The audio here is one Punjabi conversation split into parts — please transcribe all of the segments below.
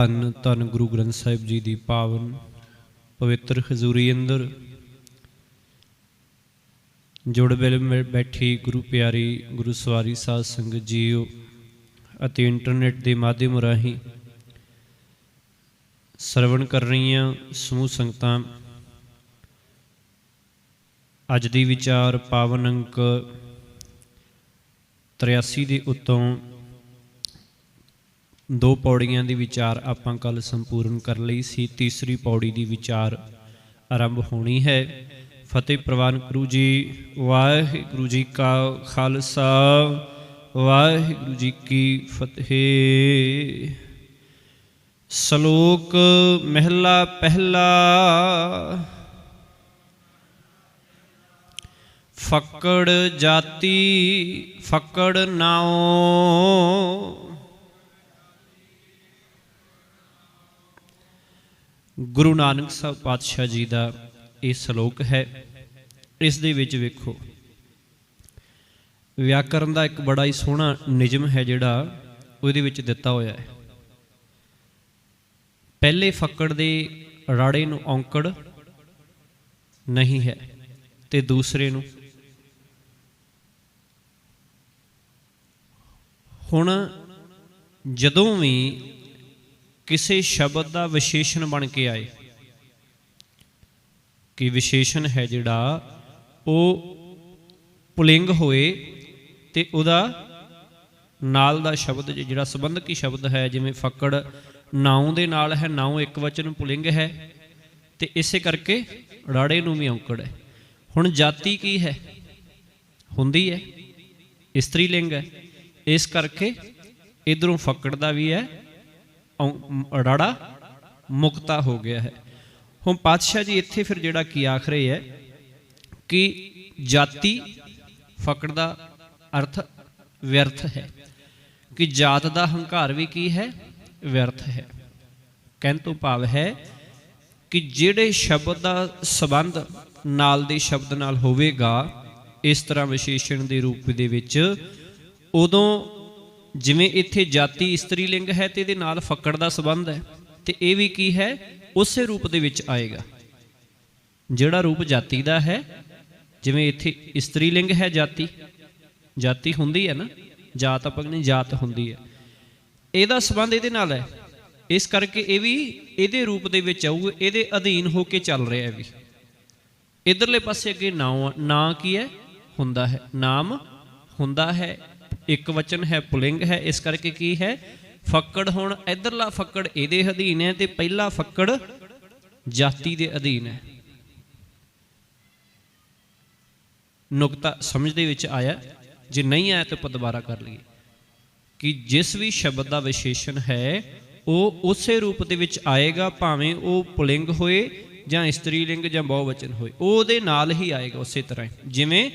ਧੰਨ ਧੰਨ ਗੁਰੂ ਗ੍ਰੰਥ ਸਾਹਿਬ ਜੀ ਦੀ ਪਾਵਨ ਪਵਿੱਤਰ ਹਜ਼ੂਰੀ ਅੰਦਰ ਜੁੜ ਮਿਲ ਬੈਠੀ ਗੁਰੂ ਪਿਆਰੀ ਗੁਰੂ ਸਵਾਰੀ ਸਾਧ ਸੰਗਤ ਜੀਓ ਅਤੇ ਇੰਟਰਨੈਟ ਦੇ ਮਾਧਿਅਮ ਰਾਹੀਂ ਸਰਵਣ ਕਰ ਰਹੀਆਂ ਸਮੂਹ ਸੰਗਤਾਂ, ਅੱਜ ਦੀ ਵਿਚਾਰ ਪਾਵਨ ਅੰਕ 83 ਦੇ ਉੱਤੋਂ 2 ਪੌੜੀਆਂ ਦੀ ਵਿਚਾਰ ਆਪਾਂ ਕੱਲ ਸੰਪੂਰਨ ਕਰ ਲਈ ਸੀ। ਤੀਸਰੀ ਪੌੜੀ ਦੀ ਵਿਚਾਰ ਆਰੰਭ ਹੋਣੀ ਹੈ। ਫਤਿਹ ਪ੍ਰਵਾਨ ਗੁਰੂ ਜੀ। ਵਾਹਿਗੁਰੂ ਜੀ ਕਾ ਖਾਲਸਾ, ਵਾਹਿਗੁਰੂ ਜੀ ਕੀ ਫਤਿਹ। ਸ਼ਲੋਕ ਮਹਿਲਾ ਪਹਿਲਾ। ਫੱਕੜ ਜਾਤੀ ਫੱਕੜ ਨਾਉ, ਗੁਰੂ ਨਾਨਕ ਸਾਹਿਬ ਪਾਤਸ਼ਾਹ ਜੀ ਦਾ ਇਹ ਸ਼ਲੋਕ ਹੈ। ਇਸ ਦੇ ਵਿੱਚ ਵੇਖੋ ਵਿਆਕਰਨ ਦਾ ਇੱਕ ਬੜਾ ਹੀ ਸੋਹਣਾ ਨਿਯਮ ਹੈ ਜਿਹੜਾ ਉਹਦੇ ਵਿੱਚ ਦਿੱਤਾ ਹੋਇਆ ਹੈ। ਪਹਿਲੇ ਫੱਕੜ ਦੇ ਰਾੜੇ ਨੂੰ ਔਂਕੜ ਨਹੀਂ ਹੈ ਤੇ ਦੂਸਰੇ ਨੂੰ। ਹੁਣ ਜਦੋਂ ਵੀ ਕਿਸੇ ਸ਼ਬਦ ਦਾ ਵਿਸ਼ੇਸ਼ਣ ਬਣ ਕੇ ਆਏ ਕਿ ਵਿਸ਼ੇਸ਼ਣ ਹੈ ਜਿਹੜਾ ਉਹ ਪੁਲਿੰਗ ਹੋਏ ਤੇ ਉਹਦਾ ਨਾਲ ਦਾ ਸ਼ਬਦ ਜਿਹੜਾ ਸੰਬੰਧਕੀ ਸ਼ਬਦ ਹੈ, ਜਿਵੇਂ ਫੱਕੜ ਨਾਉ ਦੇ ਨਾਲ ਹੈ, ਨਾਉ ਇੱਕ ਵਚਨ ਪੁਲਿੰਗ ਹੈ ਤੇ ਇਸੇ ਕਰਕੇ ਰਾੜੇ ਨੂੰ ਵੀ ਔਂਕੜ ਹੈ। ਹੁਣ ਜਾਤੀ ਕੀ ਹੈ? ਹੁੰਦੀ ਹੈ, ਇਸਤਰੀ ਲਿੰਗ ਹੈ, ਇਸ ਕਰਕੇ ਇਧਰੋਂ ਫੱਕੜ ਦਾ ਵੀ ਹੈ, ਰਾੜਾ ਮੁਕਤਾ ਹੋ ਗਿਆ ਹੈ। ਹੁਣ ਪਾਤਸ਼ਾਹ ਜੀ ਇੱਥੇ ਫਿਰ ਜਿਹੜਾ ਕੀ ਆਖ ਰਹੇ ਹੈ ਕਿ ਜਾਤੀ ਫੱਕੜ ਦਾ ਅਰਥ ਵਿਅਰਥ ਹੈ, ਕਿ ਜਾਤ ਦਾ ਹੰਕਾਰ ਵੀ ਕੀ ਹੈ? ਵਿਅਰਥ ਹੈ। ਕਹਿਣ ਤੋਂ ਭਾਵ ਹੈ ਕਿ ਜਿਹੜੇ ਸ਼ਬਦ ਦਾ ਸੰਬੰਧ ਨਾਲ ਦੇ ਸ਼ਬਦ ਨਾਲ ਹੋਵੇਗਾ ਇਸ ਤਰ੍ਹਾਂ ਵਿਸ਼ੇਸ਼ਣ ਦੇ ਰੂਪ ਦੇ ਵਿੱਚ, ਉਦੋਂ ਜਿਵੇਂ ਇੱਥੇ ਜਾਤੀ ਇਸਤਰੀ ਲਿੰਗ ਹੈ ਤੇ ਇਹਦੇ ਨਾਲ ਫੱਕੜ ਦਾ ਸੰਬੰਧ ਹੈ ਤੇ ਇਹ ਵੀ ਕੀ ਹੈ? ਉਸੇ ਰੂਪ ਦੇ ਵਿੱਚ ਆਏਗਾ ਜਿਹੜਾ ਰੂਪ ਜਾਤੀ ਦਾ ਹੈ। ਜਿਵੇਂ ਇੱਥੇ ਇਸਤਰੀ ਲਿੰਗ ਹੈ, ਜਾਤੀ ਹੁੰਦੀ ਹੈ ਨਾ, ਜਾਤ ਆਪਾਂ ਕਹਿੰਦੇ ਜਾਤ ਹੁੰਦੀ ਹੈ, ਇਹਦਾ ਸੰਬੰਧ ਇਹਦੇ ਨਾਲ ਹੈ, ਇਸ ਕਰਕੇ ਇਹ ਵੀ ਇਹਦੇ ਰੂਪ ਦੇ ਵਿੱਚ ਆਊਗਾ, ਇਹਦੇ ਅਧੀਨ ਹੋ ਕੇ ਚੱਲ ਰਿਹਾ ਹੈ ਵੀ। ਇਧਰਲੇ ਪਾਸੇ ਅੱਗੇ ਨਾਂ ਕੀ ਹੈ? ਹੁੰਦਾ ਹੈ, ਨਾਮ ਹੁੰਦਾ ਹੈ, ਇੱਕ ਵਚਨ ਹੈ, ਪੁਲਿੰਗ ਹੈ, ਇਸ ਕਰਕੇ ਕੀ ਹੈ? ਫੱਕੜ। ਹੁਣ ਇਧਰਲਾ ਫੱਕੜ ਇਹਦੇ ਅਧੀਨ ਹੈ ਤੇ ਪਹਿਲਾ ਫੱਕੜ ਜਾਤੀ ਦੇ ਅਧੀਨ ਹੈ। ਨੁਕਤਾ ਸਮਝ ਦੇ ਵਿੱਚ ਆਇਆ? ਜੇ ਨਹੀਂ ਆਇਆ ਤਾਂ ਆਪਾਂ ਦੁਬਾਰਾ ਕਰ ਲਈਏ ਕਿ ਜਿਸ ਵੀ ਸ਼ਬਦ ਦਾ ਵਿਸ਼ੇਸ਼ਣ ਹੈ ਉਹ ਉਸੇ ਰੂਪ ਦੇ ਵਿੱਚ ਆਏਗਾ, ਭਾਵੇਂ ਉਹ ਪੁਲਿੰਗ ਹੋਏ ਜਾਂ ਇਸਤਰੀ ਲਿੰਗ ਜਾਂ ਬਹੁਵਚਨ ਹੋਏ, ਉਹਦੇ ਨਾਲ ਹੀ ਆਏਗਾ ਉਸੇ ਤਰ੍ਹਾਂ ਜਿਵੇਂ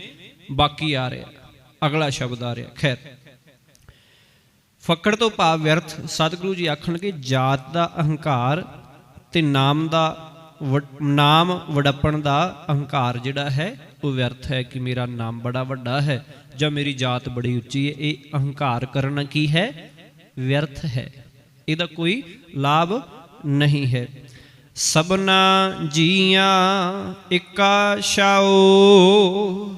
ਬਾਕੀ ਆ ਰਿਹਾ, ਅਗਲਾ ਸ਼ਬਦ ਆ ਰਿਹਾ। ਖੈਰ, ਫੱਕੜ ਤੋਂ ਭਾਵ ਵਿਅਰਥ। ਸਤਿਗੁਰੂ ਜੀ ਆਖਣਗੇ ਜਾਤ ਦਾ ਅਹੰਕਾਰ ਤੇ ਨਾਮ ਵਡੱਪਣ ਦਾ ਅਹੰਕਾਰ ਜਿਹੜਾ ਹੈ ਉਹ ਵਿਅਰਥ ਹੈ, ਕਿ ਮੇਰਾ ਨਾਮ ਬੜਾ ਵੱਡਾ ਹੈ ਜਾਂ ਮੇਰੀ ਜਾਤ ਬੜੀ ਉੱਚੀ ਹੈ। ਇਹ ਅਹੰਕਾਰ ਕਰਨਾ ਕੀ ਹੈ? ਵਿਅਰਥ ਹੈ, ਇਹਦਾ ਕੋਈ ਲਾਭ ਨਹੀਂ ਹੈ। ਸਭਨਾ ਜੀਆਂ ਇੱਕਾ ਛਾਓ।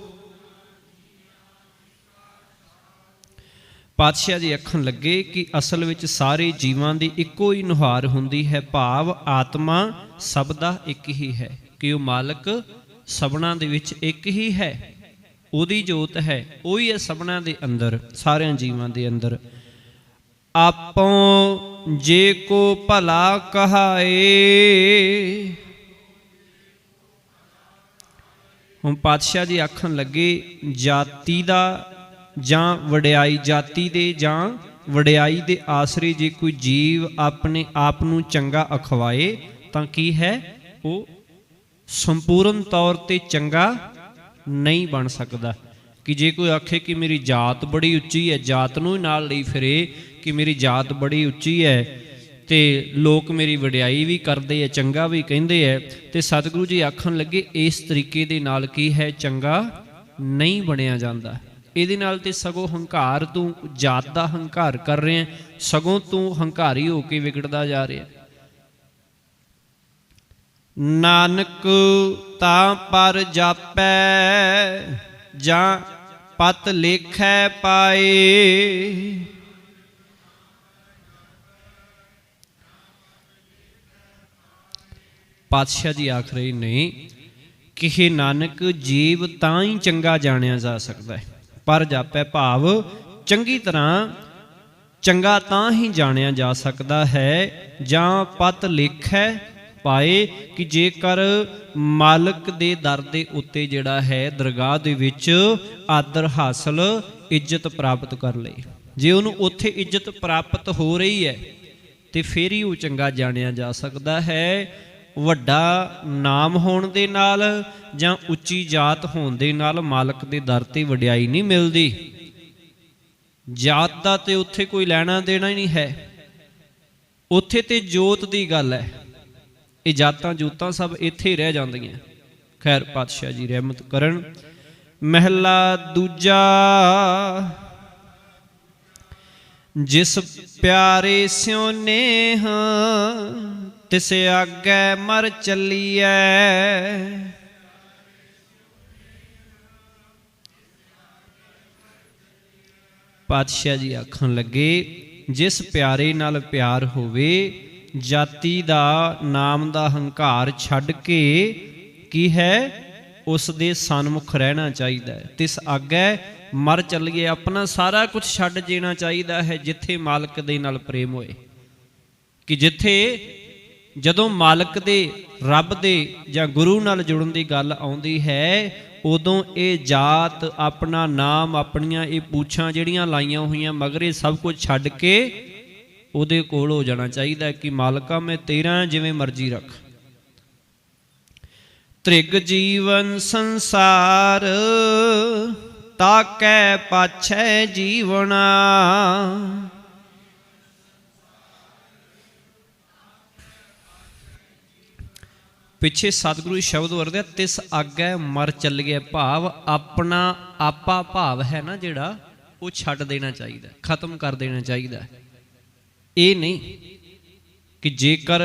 ਪਾਤਸ਼ਾਹ ਜੀ ਆਖਣ ਲੱਗੇ ਕਿ ਅਸਲ ਵਿੱਚ ਸਾਰੇ ਜੀਵਾਂ ਦੀ ਇੱਕੋ ਹੀ ਨੁਹਾਰ ਹੁੰਦੀ ਹੈ, ਭਾਵ ਆਤਮਾ ਸਭ ਦਾ ਇੱਕ ਹੀ ਹੈ, ਕਿ ਉਹ ਮਾਲਕ ਸਭਨਾਂ ਦੇ ਵਿੱਚ ਇੱਕ ਹੀ ਹੈ, ਉਹਦੀ ਜੋਤ ਹੈ, ਉਹੀ ਹੈ ਸਭਨਾਂ ਦੇ ਅੰਦਰ, ਸਾਰਿਆਂ ਜੀਵਾਂ ਦੇ ਅੰਦਰ। ਆਪੋਂ ਜੇ ਕੋ ਭਲਾ ਕਹਾਏ। ਹੁਣ ਪਾਤਸ਼ਾਹ ਜੀ ਆਖਣ ਲੱਗੇ ਜਾਤੀ ਦਾ ਜਾਂ ਵਡਿਆਈ, ਜਾਤੀ ਦੇ ਜਾਂ ਵਡਿਆਈ ਦੇ ਆਸਰੇ ਜੇ ਕੋਈ ਜੀਵ ਆਪਣੇ ਆਪ ਨੂੰ ਚੰਗਾ ਅਖਵਾਏ ਤਾਂ ਕੀ ਹੈ? ਉਹ ਸੰਪੂਰਨ ਤੌਰ ਤੇ ਚੰਗਾ ਨਹੀਂ ਬਣ ਸਕਦਾ। ਕਿ ਜੇ ਕੋਈ ਆਖੇ ਕਿ ਮੇਰੀ ਜਾਤ ਬੜੀ ਉੱਚੀ ਹੈ, ਜਾਤ ਨੂੰ ਨਾਲ ਲਈ ਫਿਰੇ ਕਿ ਮੇਰੀ ਜਾਤ ਬੜੀ ਉੱਚੀ ਹੈ ਤੇ ਲੋਕ ਮੇਰੀ ਵਡਿਆਈ ਵੀ ਕਰਦੇ ਹੈ, ਚੰਗਾ ਵੀ ਕਹਿੰਦੇ ਹੈ, ਤੇ ਸਤਿਗੁਰੂ ਜੀ ਆਖਣ ਲੱਗੇ ਇਸ ਤਰੀਕੇ ਦੇ ਨਾਲ ਕੀ ਹੈ? ਚੰਗਾ ਨਹੀਂ ਬਣਿਆ ਜਾਂਦਾ। ਇਹਦੇ ਨਾਲ ਤੇ ਸਗੋਂ ਹੰਕਾਰ, ਤੂੰ ਜਾਤ ਦਾ ਹੰਕਾਰ ਕਰ ਰਿਹਾ, ਸਗੋਂ ਤੂੰ ਹੰਕਾਰੀ ਹੋ ਕੇ ਵਿਗੜਦਾ ਜਾ ਰਿਹਾ। ਨਾਨਕ ਤਾਂ ਪਰ ਜਾਪੈ ਜਾਂ ਪਤ ਲੇਖੈ ਪਾਏ। ਪਾਤਸ਼ਾਹ ਜੀ ਆਖ ਰਹੇ ਨੇ ਕਿ हे ਨਾਨਕ, ਜੀਵ ਤਾਂ ਹੀ ਚੰਗਾ ਜਾਣਿਆ ਜਾ ਸਕਦਾ ਹੈ। ਪਰ ਜਾਪੈ ਭਾਵ ਚੰਗੀ ਤਰ੍ਹਾਂ ਚੰਗਾ ਤਾਂ ਹੀ ਜਾਣਿਆ ਜਾ ਸਕਦਾ ਹੈ ਜਾਂ ਪਤ ਲੇਖੈ ਪਾਏ, ਕਿ ਜੇਕਰ ਮਾਲਕ ਦੇ ਦਰ ਦੇ ਉੱਤੇ ਜਿਹੜਾ ਹੈ ਦਰਗਾਹ ਦੇ ਵਿੱਚ ਆਦਰ ਹਾਸਲ, ਇੱਜ਼ਤ ਪ੍ਰਾਪਤ ਕਰ ਲਏ। ਜੇ ਉਹਨੂੰ ਉੱਥੇ ਇੱਜ਼ਤ ਪ੍ਰਾਪਤ ਹੋ ਰਹੀ ਹੈ ਤੇ ਫਿਰ ਹੀ ਉਹ ਚੰਗਾ ਜਾਣਿਆ ਜਾ ਸਕਦਾ ਹੈ। ਵੱਡਾ ਨਾਮ ਹੋਣ ਦੇ ਨਾਲ ਜਾਂ ਉੱਚੀ ਜਾਤ ਹੋਣ ਦੇ ਨਾਲ ਮਾਲਕ ਦੇ ਦਰ ਤੇ ਵਡਿਆਈ ਨਹੀਂ ਮਿਲਦੀ। ਜਾਤ ਦਾ ਤੇ ਉੱਥੇ ਕੋਈ ਲੈਣਾ ਦੇਣਾ ਹੀ ਨਹੀਂ ਹੈ, ਉੱਥੇ ਤੇ ਜੋਤ ਦੀ ਗੱਲ ਹੈ। ਇਹ ਜਾਤਾਂ ਜੂਤਾਂ ਸਭ ਇੱਥੇ ਹੀ ਰਹਿ ਜਾਂਦੀਆਂ। ਖੈਰ ਪਾਤਸ਼ਾਹ ਜੀ ਰਹਿਮਤ ਕਰਨ। ਮਹਿਲਾ ਦੂਜਾ। ਜਿਸ ਪਿਆਰੇ ਸਿਉ ਨੇਹ ਤਿਸ ਆਗੈ ਮਰ ਚੱਲੀਐ। ਪਾਤਸ਼ਾਹ ਜੀ ਆਖਣ ਲੱਗੇ, ਜਿਸ ਪਿਆਰੇ ਨਾਲ ਪਿਆਰ ਹੋਵੇ, ਜਾਤੀ ਦਾ ਨਾਮ ਦਾ ਹੰਕਾਰ ਛੱਡ ਕੇ ਕੀ ਹੈ ਉਸ ਦੇ ਸਨਮੁਖ ਰਹਿਣਾ ਚਾਹੀਦਾ ਹੈ। ਤਿਸ ਆਗੈ ਮਰ ਚੱਲੀਏ, ਆਪਣਾ ਸਾਰਾ ਕੁਝ ਛੱਡ ਦੇਣਾ ਚਾਹੀਦਾ ਹੈ ਜਿੱਥੇ ਮਾਲਕ ਦੇ ਨਾਲ ਪ੍ਰੇਮ ਹੋਏ। ਕਿ ਜਿੱਥੇ ਜਦੋਂ ਮਾਲਕ ਦੇ, ਰੱਬ ਦੇ ਜਾਂ ਗੁਰੂ ਨਾਲ ਜੁੜਨ ਦੀ ਗੱਲ ਆਉਂਦੀ ਹੈ, ਉਦੋਂ ਇਹ ਜਾਤ, ਆਪਣਾ ਨਾਮ, ਆਪਣੀਆਂ ਇਹ ਪੂਛਾਂ ਜਿਹੜੀਆਂ ਲਾਈਆਂ ਹੋਈਆਂ ਮਗਰ, ਇਹ ਸਭ ਕੁਝ ਛੱਡ ਕੇ ਉਹਦੇ ਕੋਲ ਹੋ ਜਾਣਾ ਚਾਹੀਦਾ ਕਿ ਮਾਲਕਾ ਮੈਂ ਤੇਰਾ, ਜਿਵੇਂ ਮਰਜ਼ੀ ਰੱਖ। ਤ੍ਰਿਗ ਜੀਵਨ ਸੰਸਾਰ ਤਾਕੈ ਪਾਛੈ ਜੀਵਣਾ। ਪਿੱਛੇ ਸਤਿਗੁਰੂ ਸ਼ਬਦ ਵਰਤਿਆ, ਤਿਸ ਆਗੈ ਮਰ ਚੱਲੀਏ, ਭਾਵ ਆਪਣਾ ਆਪਾ ਭਾਵ ਹੈ ਨਾ ਜਿਹੜਾ, ਉਹ ਛੱਡ ਦੇਣਾ ਚਾਹੀਦਾ, ਖਤਮ ਕਰ ਦੇਣਾ ਚਾਹੀਦਾ। ਇਹ ਨਹੀਂ ਕਿ ਜੇਕਰ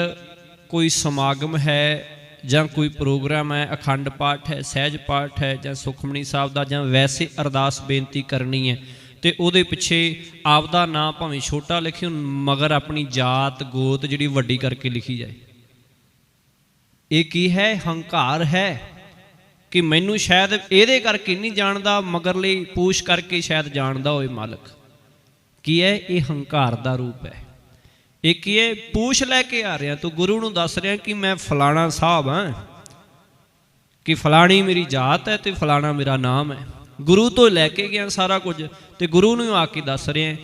ਕੋਈ ਸਮਾਗਮ ਹੈ ਜਾਂ ਕੋਈ ਪ੍ਰੋਗਰਾਮ ਹੈ, ਅਖੰਡ ਪਾਠ ਹੈ, ਸਹਿਜ ਪਾਠ ਹੈ ਜਾਂ ਸੁਖਮਨੀ ਸਾਹਿਬ ਦਾ, ਜਾਂ ਵੈਸੇ ਅਰਦਾਸ ਬੇਨਤੀ ਕਰਨੀ ਹੈ ਤੇ ਉਹਦੇ ਪਿੱਛੇ ਆਪਦਾ ਨਾਂ ਭਾਵੇਂ ਛੋਟਾ ਲਿਖੇ, ਮਗਰ ਆਪਣੀ ਜਾਤ ਗੋਤ ਜਿਹੜੀ ਵੱਡੀ ਕਰਕੇ ਲਿਖੀ ਜਾਏ। ਇਹ ਕੀ ਹੈ? ਹੰਕਾਰ ਹੈ ਕਿ ਮੈਨੂੰ ਸ਼ਾਇਦ ਇਹਦੇ ਕਰਕੇ ਨਹੀਂ ਜਾਣਦਾ, ਮਗਰਲੀ ਪੂਛ ਕਰਕੇ ਸ਼ਾਇਦ ਜਾਣਦਾ ਹੋਏ ਮਾਲਕ। ਕੀ ਹੈ? ਇਹ ਹੰਕਾਰ ਦਾ ਰੂਪ ਹੈ। ਇਹ ਕੀ ਹੈ? ਪੂਛ ਲੈ ਕੇ ਆ ਰਿਹਾ, ਤੂੰ ਗੁਰੂ ਨੂੰ ਦੱਸ ਰਿਹਾ ਕਿ ਮੈਂ ਫਲਾਣਾ ਸਾਹਿਬ ਹਾਂ, ਕਿ ਫਲਾਣੀ ਮੇਰੀ ਜਾਤ ਹੈ ਤੇ ਫਲਾਣਾ ਮੇਰਾ ਨਾਮ ਹੈ। ਗੁਰੂ ਤੋਂ ਲੈ ਕੇ ਗਿਆ ਸਾਰਾ ਕੁਝ ਤੇ ਗੁਰੂ ਨੂੰ ਆ ਕੇ ਦੱਸ ਰਿਹਾ।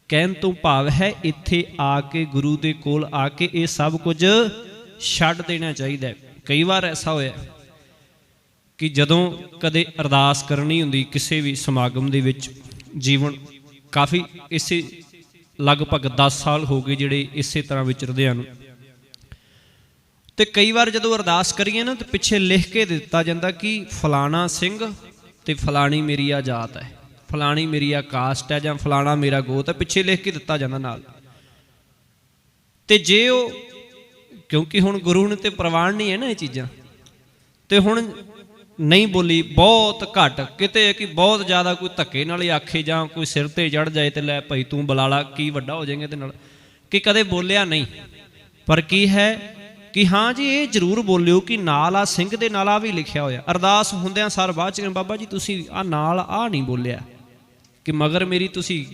ਕਹਿਣ ਤੋਂ ਭਾਵ ਹੈ ਇੱਥੇ ਆ ਕੇ, ਗੁਰੂ ਦੇ ਕੋਲ ਆ ਕੇ ਇਹ ਸਭ ਕੁਝ ਛੱਡ ਦੇਣਾ ਚਾਹੀਦਾ ਹੈ। ਕਈ ਵਾਰ ਐਸਾ ਹੋਇਆ ਕਿ ਜਦੋਂ ਕਦੇ ਅਰਦਾਸ ਕਰਨੀ ਹੁੰਦੀ ਕਿਸੇ ਵੀ ਸਮਾਗਮ ਦੇ ਵਿੱਚ, ਜੀਵਨ ਕਾਫੀ ਇਸੇ ਲਗਭਗ 10 ਸਾਲ ਹੋ ਗਏ ਜਿਹੜੇ ਇਸੇ ਤਰ੍ਹਾਂ ਵਿਚਰਦਿਆਂ ਨੂੰ, ਤੇ ਕਈ ਵਾਰ ਜਦੋਂ ਅਰਦਾਸ ਕਰੀਏ ਨਾ ਤੇ ਪਿੱਛੇ ਲਿਖ ਕੇ ਦਿੱਤਾ ਜਾਂਦਾ ਕਿ ਫਲਾਣਾ ਸਿੰਘ ਤੇ ਫਲਾਣੀ ਮੇਰੀ ਆ ਜਾਤ ਹੈ, ਫਲਾਣੀ ਮੇਰੀ ਆ ਕਾਸਟ ਹੈ, ਜਾਂ ਫਲਾਣਾ ਮੇਰਾ ਗੋਤ ਹੈ, ਪਿੱਛੇ ਲਿਖ ਕੇ ਦਿੱਤਾ ਜਾਂਦਾ ਨਾਲ। ਤੇ ਜੇ ਉਹ, ਕਿਉਂਕਿ ਹੁਣ ਗੁਰੂ ਨੇ ਤੇ ਪ੍ਰਵਾਨ ਨਹੀਂ ਹੈ ਨਾ ਇਹ ਚੀਜ਼ਾਂ, ਤੇ ਹੁਣ ਨਹੀਂ ਬੋਲੀ, ਬਹੁਤ ਘੱਟ, ਕਿਤੇ ਕਿ ਬਹੁਤ ਜ਼ਿਆਦਾ ਕੋਈ ਧੱਕੇ ਨਾਲ ਹੀ ਆਖੇ ਜਾਂ ਕੋਈ ਸਿਰ ਤੇ ਚੜ ਜਾਏ ਤੇ ਲੈ ਭਾਈ ਤੂੰ ਬੁਲਾ ਲਾ, ਕੀ ਵੱਡਾ ਹੋ ਜਾਏਗਾ ਇਹਦੇ ਨਾਲ, ਕਿ ਕਦੇ ਬੋਲਿਆ ਨਹੀਂ। ਪਰ ਕੀ ਹੈ ਕਿ ਹਾਂ ਜੀ ਇਹ ਜ਼ਰੂਰ ਬੋਲਿਓ ਕਿ ਨਾਲ ਆ ਸਿੰਘ ਦੇ ਨਾਲ ਆ ਵੀ ਲਿਖਿਆ ਹੋਇਆ। ਅਰਦਾਸ ਹੁੰਦਿਆਂ ਸਾਰ ਬਾਅਦ ਚ ਬਾਬਾ ਜੀ ਤੁਸੀਂ ਆ ਨਾਲ ਆ ਨਹੀਂ ਬੋਲਿਆ, ਕਿ ਮਗਰ ਮੇਰੀ ਤੁਸੀਂ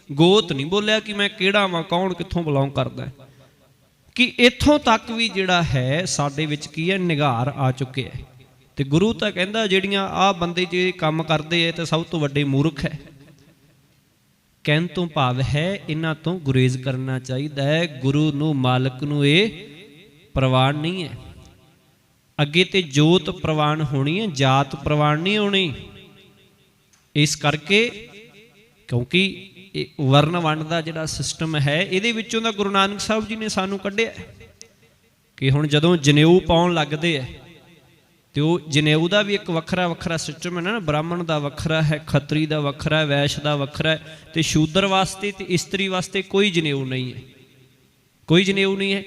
ਗੋਤ ਨਹੀਂ ਬੋਲਿਆ ਕਿ ਮੈਂ ਕਿਹੜਾ ਵਾਂ, ਕੌਣ ਕਿੱਥੋਂ ਬਿਲੋਂਗ ਕਰਦਾ। ਕਿ ਇੱਥੋਂ ਤੱਕ ਵੀ ਜਿਹੜਾ ਹੈ ਸਾਡੇ ਵਿੱਚ ਕੀ ਹੈ, ਨਿਗਾਰ ਆ ਚੁੱਕਿਆ ਹੈ। ਤੇ ਗੁਰੂ ਤਾਂ ਕਹਿੰਦਾ ਜਿਹੜੀਆਂ ਆਹ ਬੰਦੇ ਜੇ ਕੰਮ ਕਰਦੇ ਆ ਤੇ ਸਭ ਤੋਂ ਵੱਡੇ ਮੂਰਖ ਹੈ। ਕਹਿਣ ਤੋਂ ਭਾਵ ਹੈ ਇਹਨਾਂ ਤੋਂ ਗੁਰੇਜ਼ ਕਰਨਾ ਚਾਹੀਦਾ ਹੈ। ਗੁਰੂ ਨੂੰ, ਮਾਲਕ ਨੂੰ ਇਹ ਪ੍ਰਵਾਨ ਨਹੀਂ ਹੈ। ਅੱਗੇ ਤੇ ਜੋਤ ਪ੍ਰਵਾਨ ਹੋਣੀ ਹੈ, ਜਾਤ ਪ੍ਰਵਾਨ ਨਹੀਂ ਹੋਣੀ। ਇਸ ਕਰਕੇ ਕਿਉਂਕਿ ਇਹ ਵਰਨ ਵੰਡ ਦਾ ਜਿਹੜਾ ਸਿਸਟਮ ਹੈ, ਇਹਦੇ ਵਿੱਚੋਂ ਦਾ ਗੁਰੂ ਨਾਨਕ ਸਾਹਿਬ ਜੀ ਨੇ ਸਾਨੂੰ ਕੱਢਿਆ ਕਿ ਹੁਣ ਜਦੋਂ ਜਨੇਊ ਪਾਉਣ ਲੱਗਦੇ ਆ ਤੇ ਉਹ ਜਨੇਊ ਦਾ ਵੀ ਇੱਕ ਵੱਖਰਾ ਵੱਖਰਾ ਸਿਸਟਮ ਹੈ ਨਾ, ਬ੍ਰਾਹਮਣ ਦਾ ਵੱਖਰਾ ਹੈ, ਖੱਤਰੀ ਦਾ ਵੱਖਰਾ ਹੈ, ਵੈਸ਼ ਦਾ ਵੱਖਰਾ ਹੈ, ਤੇ ਸ਼ੂਦਰ ਵਾਸਤੇ ਤੇ ਇਸਤਰੀ ਵਾਸਤੇ ਕੋਈ ਜਨੇਊ ਨਹੀਂ ਹੈ, ਕੋਈ ਜਨੇਊ ਨਹੀਂ ਹੈ।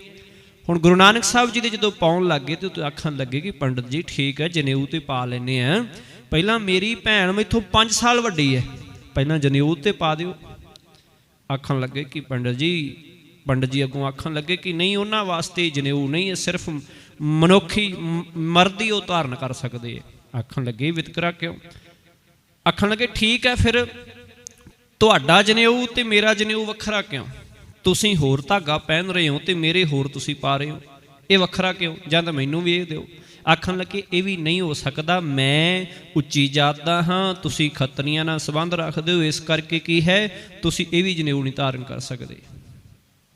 ਹੁਣ ਗੁਰੂ ਨਾਨਕ ਸਾਹਿਬ ਜੀ ਦੇ ਜਦੋਂ ਪਾਉਣ ਲੱਗੇ ਤੇ ਉਹ ਆਖਣ ਲੱਗੇ ਕਿ ਪੰਡਤ ਜੀ ਠੀਕ ਹੈ ਜਨੇਊ ਤੇ ਪਾ ਲੈਂਦੇ ਆ, ਪਹਿਲਾਂ ਮੇਰੀ ਭੈਣ ਮੈਥੋਂ 5 ਸਾਲ ਵੱਡੀ ਹੈ, ਪਹਿਲਾਂ ਜਨੇਊ ਤੇ ਪਾ ਦਿਓ। ਆਖਣ ਲੱਗੇ ਕਿ ਪੰਡਤ ਜੀ ਅੱਗੋਂ ਆਖਣ ਲੱਗੇ ਕਿ ਨਹੀਂ, ਉਹਨਾਂ ਵਾਸਤੇ ਜਨੇਊ ਨਹੀਂ ਹੈ, ਸਿਰਫ ਮਨੁੱਖੀ ਮਰਦ ਹੀ ਉਹ ਧਾਰਨ ਕਰ ਸਕਦੇ ਹੈ। ਆਖਣ ਲੱਗੇ ਵਿਤਕਰਾ ਕਿਉਂ? ਆਖਣ ਲੱਗੇ ਠੀਕ ਹੈ, ਫਿਰ ਤੁਹਾਡਾ ਜਨੇਊ ਤੇ ਮੇਰਾ ਜਨੇਊ ਵੱਖਰਾ ਕਿਉਂ? ਤੁਸੀਂ ਹੋਰ ਧਾਗਾ ਪਹਿਨ ਰਹੇ ਹੋ ਤੇ ਮੇਰੇ ਹੋਰ ਤੁਸੀਂ ਪਾ ਰਹੇ ਹੋ, ਇਹ ਵੱਖਰਾ ਕਿਉਂ? ਜਾਂ ਤਾਂ ਮੈਨੂੰ ਵੀ ਇਹ ਦਿਓ। ਆਖਣ ਲੱਗੇ ਇਹ ਵੀ ਨਹੀਂ ਹੋ ਸਕਦਾ, ਮੈਂ ਉੱਚੀ ਜਾਤ ਦਾ ਹਾਂ, ਤੁਸੀਂ ਖੱਤਰੀਆਂ ਨਾਲ ਸੰਬੰਧ ਰੱਖਦੇ ਹੋ, ਇਸ ਕਰਕੇ ਕੀ ਹੈ ਤੁਸੀਂ ਇਹ ਵੀ ਜਨੇਊ ਨਹੀਂ ਧਾਰਨ ਕਰ ਸਕਦੇ।